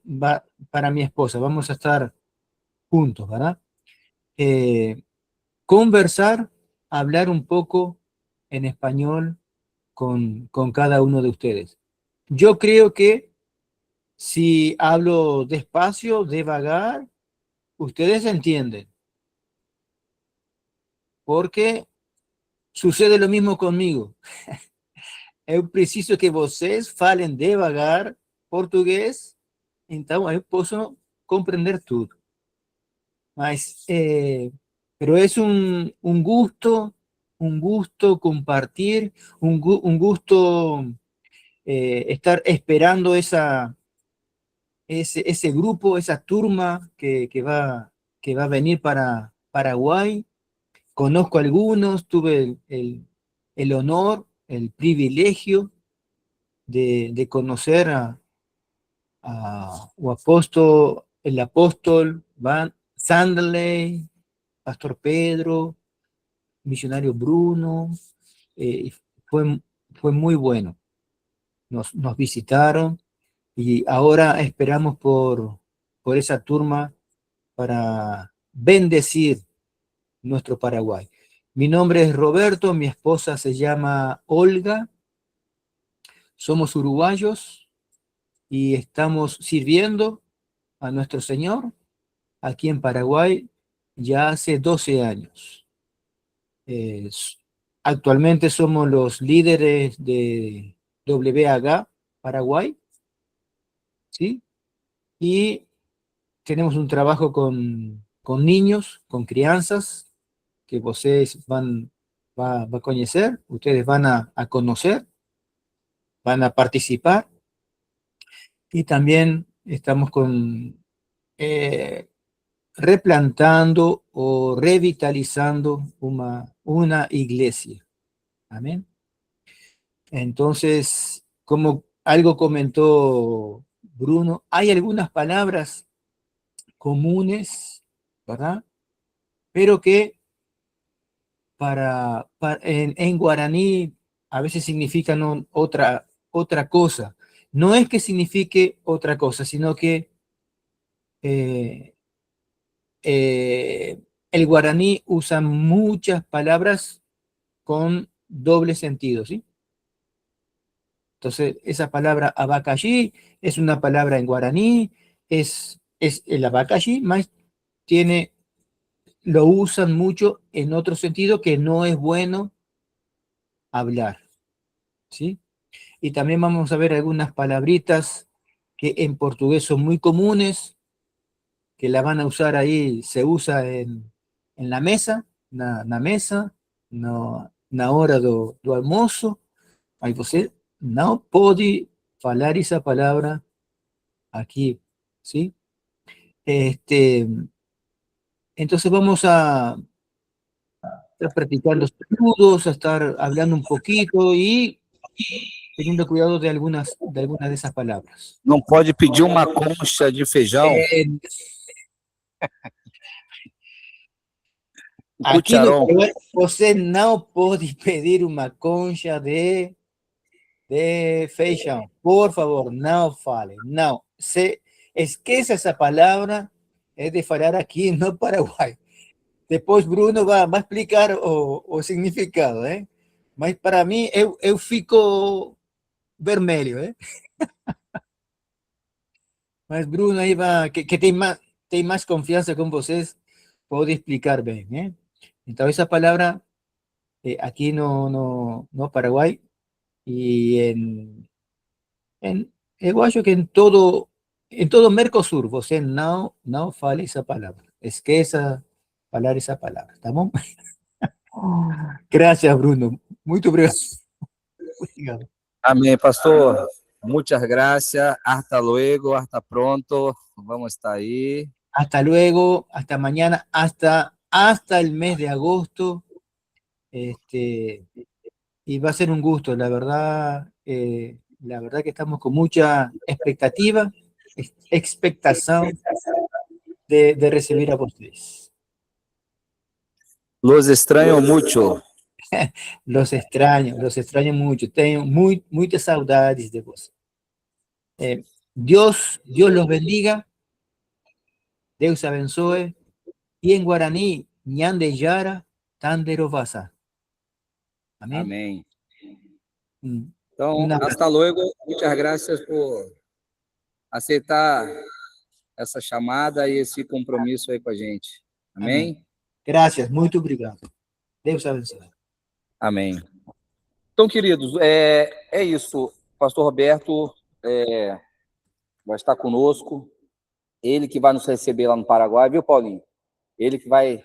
Speaker 8: para mi esposa. Vamos a estar juntos, ¿verdad? conversar, hablar un poco en español con cada uno de ustedes. Yo creo que si hablo despacio, devagar, ustedes entienden, porque sucede lo mismo conmigo. Eu preciso que vocês falem devagar português, então eu posso compreender tudo. Mas, pero es un gusto compartir, un gusto estar esperando ese grupo, esa turma que va a venir para Paraguay. Conozco algunos, tuve el honor, el privilegio de conocer el apóstol Van Sanderley, Pastor Pedro, misionario Bruno. Fue muy bueno. Nos visitaron y ahora esperamos por esa turma para bendecir nuestro Paraguay. Mi nombre es Roberto, mi esposa se llama Olga, somos uruguayos y estamos sirviendo a nuestro Señor aquí en Paraguay ya hace 12 años. Actualmente somos los líderes de WHA Paraguay, ¿sí? Y tenemos un trabajo con niños, con crianzas, que ustedes van a conocer, ustedes van a conocer, van a participar. Y también estamos replantando o revitalizando una iglesia. Amén. Entonces, como algo comentó Bruno, hay algunas palabras comunes, ¿verdad? Pero que en guaraní a veces significan otra cosa. No es que signifique otra cosa, sino que el guaraní usa muchas palabras con doble sentido, ¿sí? Entonces, esa palabra abacaxi es una palabra en guaraní, es el abacaxi, más lo usan mucho en otro sentido que no es bueno hablar, ¿sí? Y también vamos a ver algunas palabritas que en portugués son muy comunes, que la van a usar ahí, se usa en la mesa, na mesa, na hora do almoço. Aí você não pode falar esa palabra aquí, ¿sí? Entonces vamos a estar practicando saludos, a estar hablando un poquito y teniendo cuidado de algunas de esas palabras.
Speaker 1: Não pode pedir uma concha de feijão?
Speaker 8: Aqui no Paraguai, você não pode pedir uma concha de feijão. Por favor, não fale. Não. Esqueça essa palavra, é de falar aqui no Paraguai. Depois Bruno vai explicar o significado, né? Mas para mim, eu fico vermelho, né? Mas Bruno aí que tem mais confiança com vocês, pode explicar bem, né? Então, essa palavra aqui no Paraguai y eu acho que en todo Mercosur, você não fale esa palabra. Esqueça falar esa palabra, ¿tá bom? Gracias, Bruno. Muito obrigado.
Speaker 1: Amém, pastor. Muchas gracias. Hasta luego, hasta pronto. Vamos a estar ahí.
Speaker 8: Hasta luego, hasta mañana, hasta el mes de agosto. Y va a ser un gusto, la verdad que estamos con mucha expectativa, expectación de recibir a ustedes.
Speaker 1: Los extraño mucho.
Speaker 8: Los extraño mucho. Tengo muchas saudades de vos. Dios los bendiga. Deus abençoe. Y en guaraní Nyandeyara Tanderovasa. Amém?
Speaker 1: Amém.
Speaker 8: Um
Speaker 1: Então,
Speaker 8: abraço.
Speaker 1: hasta luego. Muitas graças por aceitar essa chamada e esse compromisso aí com a gente. Amém?
Speaker 8: Gracias, muito obrigado. Deus abençoe.
Speaker 1: Amém. Então, queridos, é isso. Pastor Roberto vai estar conosco. Ele que vai nos receber lá no Paraguai, viu, Paulinho? Ele que vai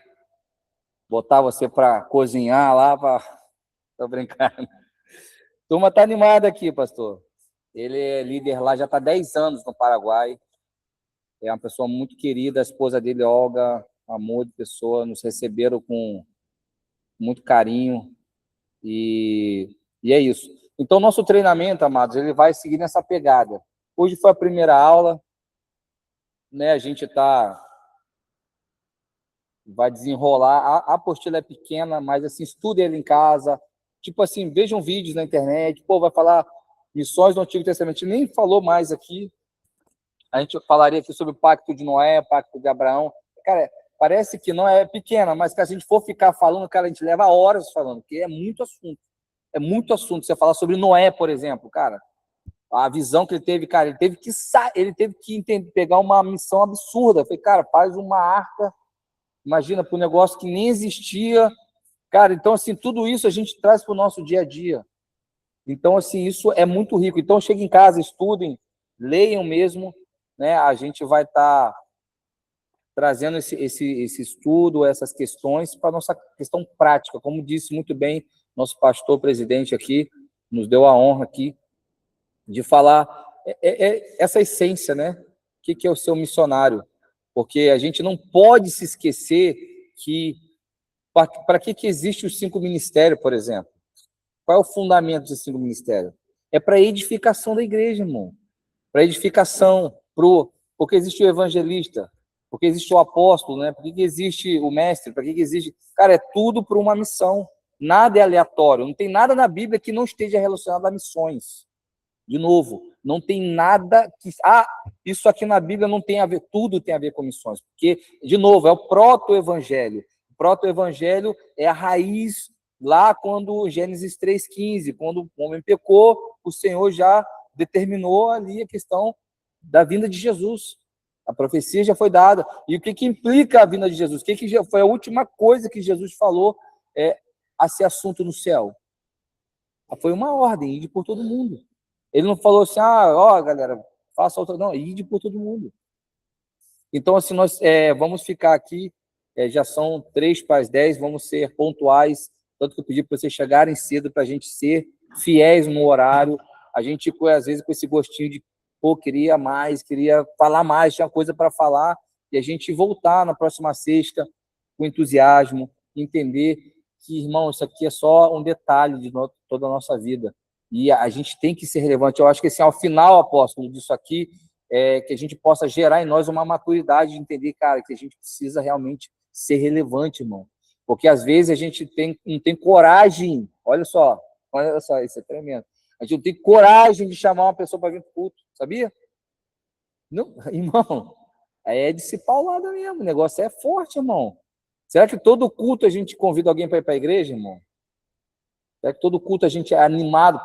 Speaker 1: botar você para cozinhar lá, tô brincando. Turma tá animada aqui, pastor. Ele é líder lá, já está 10 anos no Paraguai. É uma pessoa muito querida, a esposa dele, Olga, amor de pessoa, nos receberam com muito carinho. E é isso. Então, nosso treinamento, amados, ele vai seguir nessa pegada. Hoje foi a primeira aula, né? A gente vai desenrolar. A apostila é pequena, mas assim, estude ele em casa. Tipo assim, vejam vídeos na internet. Pô, vai falar missões do Antigo Testamento. A gente nem falou mais aqui. A gente falaria aqui sobre o Pacto de Noé, Pacto de Abraão. Cara, parece que não é pequena, mas se a gente for ficar falando, cara, a gente leva horas falando, porque é muito assunto. É muito assunto. Você falar sobre Noé, por exemplo, cara, a visão que ele teve, cara, ele teve que pegar uma missão absurda. Eu falei, cara, faz uma arca, imagina, para um negócio que nem existia. Cara, então, assim, tudo isso a gente traz para o nosso dia a dia. Então, assim, isso é muito rico. Então, cheguem em casa, estudem, leiam mesmo, né? A gente vai estar trazendo esse estudo, essas questões para a nossa questão prática. Como disse muito bem nosso pastor presidente aqui, nos deu a honra aqui de falar essa essência, né? O que é o seu missionário? Porque a gente não pode se esquecer que para que existe os 5 ministérios, por exemplo? Qual é o fundamento dos 5 ministérios? É para a edificação da igreja, irmão. Para edificação, porque existe o evangelista, porque existe o apóstolo, né? Por que existe o mestre? Para que existe... Cara, é tudo por uma missão. Nada é aleatório. Não tem nada na Bíblia que não esteja relacionado a missões. De novo, não tem nada que... isso aqui na Bíblia não tem a ver... Tudo tem a ver com missões. Porque, de novo, é o proto-evangelho. O proto-evangelho é a raiz lá quando Gênesis 3,15, quando o homem pecou, o Senhor já determinou ali a questão da vinda de Jesus. A profecia já foi dada. E o que implica a vinda de Jesus? O que já foi a última coisa que Jesus falou a ser assunto no céu? Foi uma ordem, ide por todo mundo. Ele não falou assim, galera, faça outra. Não, ide por todo mundo. Então, assim, nós vamos ficar aqui, já são 3:10, vamos ser pontuais, tanto que eu pedi para vocês chegarem cedo para a gente ser fiéis no horário. A gente, às vezes, com esse gostinho de, queria mais, queria falar mais, tinha coisa para falar, e a gente voltar na próxima sexta com entusiasmo, entender que, irmão, isso aqui é só um detalhe de toda a nossa vida. E a gente tem que ser relevante. Eu acho que, assim, ao final, apóstolo, disso aqui, que a gente possa gerar em nós uma maturidade de entender, cara, que a gente precisa realmente ser relevante, irmão. Porque, às vezes, a gente não tem coragem. Olha só, isso é tremendo. A gente não tem coragem de chamar uma pessoa para vir para o culto, sabia? Não, irmão, é de paulada mesmo. O negócio é forte, irmão. Será que todo culto a gente convida alguém para ir para a igreja, irmão? Será que todo culto a gente é animado?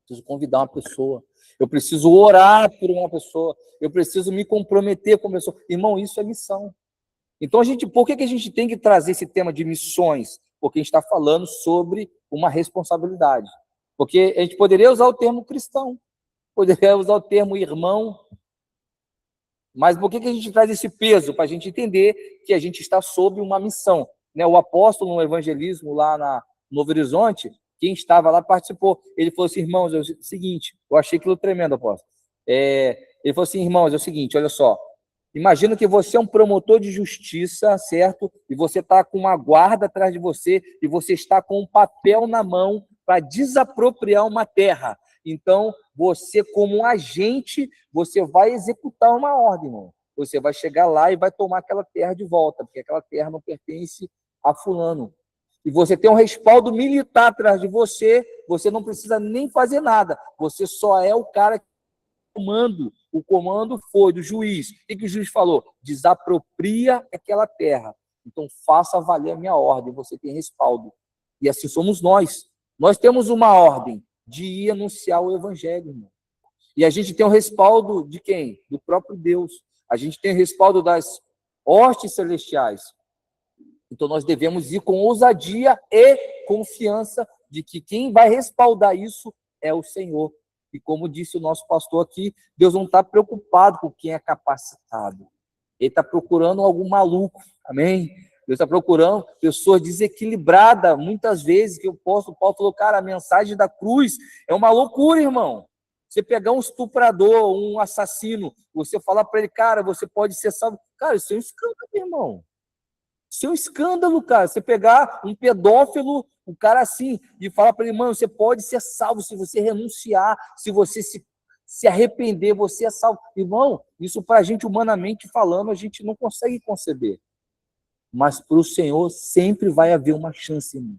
Speaker 1: Preciso convidar uma pessoa. Eu preciso orar por uma pessoa. Eu preciso me comprometer com a pessoa. Irmão, isso é missão. Então, por que a gente tem que trazer esse tema de missões? Porque a gente está falando sobre uma responsabilidade. Porque a gente poderia usar o termo cristão, poderia usar o termo irmão, mas por que a gente traz esse peso? Para a gente entender que a gente está sob uma missão. Né? O apóstolo no evangelismo lá na Novo Horizonte, quem estava lá participou. Ele falou assim, irmãos, é o seguinte, eu achei aquilo tremendo, apóstolo. Ele falou assim, irmãos, é o seguinte, olha só, imagina que você é um promotor de justiça, certo? E você está com uma guarda atrás de você e você está com um papel na mão para desapropriar uma terra. Então, você, como um agente, você vai executar uma ordem, irmão. Você vai chegar lá e vai tomar aquela terra de volta, porque aquela terra não pertence a fulano. E você tem um respaldo militar atrás de você, você não precisa nem fazer nada. Você só é o cara que comando. O comando foi do juiz. O que o juiz falou? Desapropria aquela terra. Então, faça valer a minha ordem, você tem respaldo. E assim somos nós. Nós temos uma ordem de ir anunciar o evangelho, irmão. E a gente tem o respaldo de quem? Do próprio Deus. A gente tem o respaldo das hostes celestiais. Então, nós devemos ir com ousadia e confiança de que quem vai respaldar isso é o Senhor. E como disse o nosso pastor aqui, Deus não está preocupado com quem é capacitado. Ele está procurando algum maluco, amém? Deus está procurando pessoas desequilibradas, muitas vezes, que o apóstolo Paulo falou, cara, a mensagem da cruz é uma loucura, irmão. Você pegar um estuprador, um assassino, você falar para ele, cara, você pode ser salvo. Cara, isso é um escândalo, irmão. Isso é um escândalo, cara. Você pegar um pedófilo, um cara assim, e falar para ele, mano, você pode ser salvo se você renunciar, se você se arrepender, você é salvo. Irmão, isso para a gente, humanamente falando, a gente não consegue conceber. Mas para o Senhor sempre vai haver uma chance, irmão.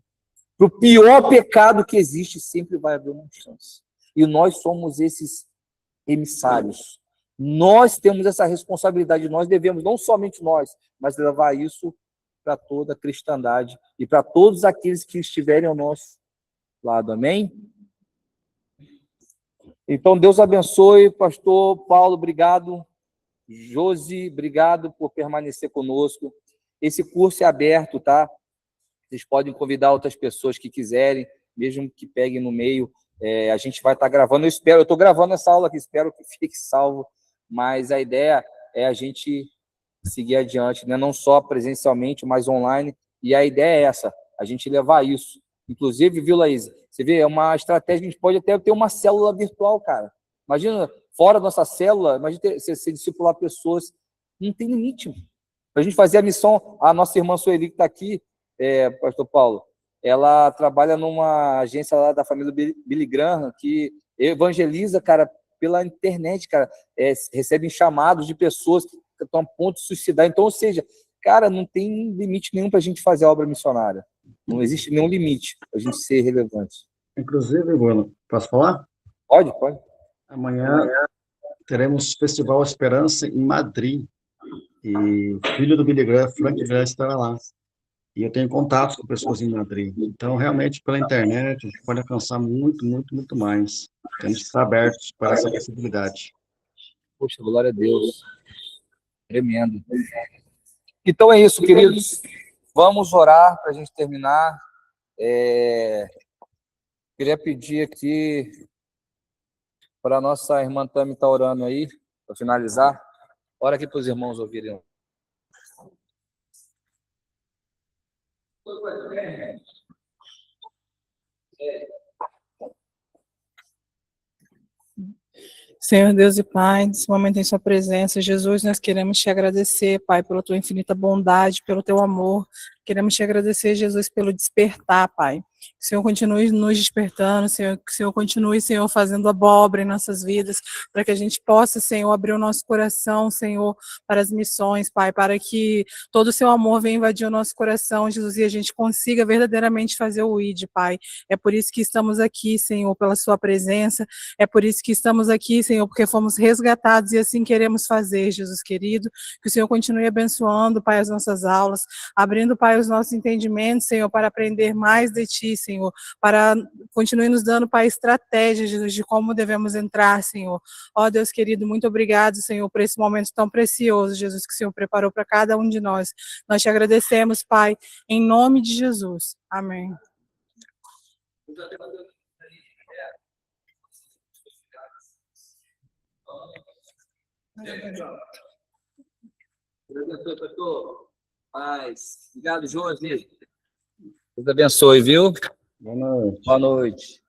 Speaker 1: Para o pior pecado que existe, sempre vai haver uma chance. E nós somos esses emissários. Nós temos essa responsabilidade, nós devemos, não somente nós, mas levar isso para toda a cristandade e para todos aqueles que estiverem ao nosso lado. Amém? Então, Deus abençoe, pastor Paulo, obrigado. Josi, obrigado por permanecer conosco. Esse curso é aberto, tá? Vocês podem convidar outras pessoas que quiserem, mesmo que peguem no meio. A gente vai estar gravando, eu estou gravando essa aula aqui, espero que fique salvo, mas a ideia é a gente seguir adiante, né? Não só presencialmente, mas online, e a ideia é essa, a gente levar isso. Inclusive, viu, Laís? Você vê, é uma estratégia, a gente pode até ter uma célula virtual, cara. Imagina, fora da nossa célula, imagina você discipular pessoas, não tem limite. Para a gente fazer a missão, a nossa irmã Sueli, que está aqui, pastor Paulo, ela trabalha numa agência lá da família Billy Graham, que evangeliza, cara, pela internet, cara, recebem chamados de pessoas que estão a ponto de suicidar. Então, ou seja, cara, não tem limite nenhum para a gente fazer a obra missionária. Não existe nenhum limite para a gente ser relevante.
Speaker 3: Inclusive, Bruno, posso falar?
Speaker 1: Pode.
Speaker 3: Amanhã teremos o Festival Esperança em Madrid. E o filho do Billy Graham, Frank Graham, estará lá. E eu tenho contatos com pessoas em Madrid. Então, realmente, pela internet, a gente pode alcançar muito, muito, muito mais. Temos que estar abertos para essa possibilidade.
Speaker 1: Poxa, glória a Deus. Tremendo. Então é isso, queridos. Vamos orar para a gente terminar. Queria pedir aqui para a nossa irmã Tami estar orando aí, para finalizar. Ora aqui para os irmãos ouvirem.
Speaker 9: Senhor Deus e Pai, nesse momento em sua presença, Jesus, nós queremos te agradecer, Pai, pela tua infinita bondade, pelo teu amor. Queremos te agradecer, Jesus, pelo despertar, Pai. Que o Senhor continue nos despertando, Senhor, que o Senhor continue, Senhor, fazendo a obra em nossas vidas, para que a gente possa, Senhor, abrir o nosso coração, Senhor, para as missões, Pai, para que todo o seu amor venha invadir o nosso coração, Jesus, e a gente consiga verdadeiramente fazer o ID, Pai. É por isso que estamos aqui, Senhor, pela sua presença, é por isso que estamos aqui, Senhor, porque fomos resgatados e assim queremos fazer, Jesus querido. Que o Senhor continue abençoando, Pai, as nossas aulas, abrindo, Pai, os nossos entendimentos, Senhor, para aprender mais de Ti, Senhor, para continue nos dando, Pai, estratégias, Jesus, de como devemos entrar, Senhor. Ó Deus querido, muito obrigado, Senhor, por esse momento tão precioso, Jesus, que o Senhor preparou para cada um de nós. Nós te agradecemos, Pai, em nome de Jesus. Amém.
Speaker 1: Obrigado, Josi. Deus abençoe, viu?
Speaker 3: Boa noite.
Speaker 1: Boa noite.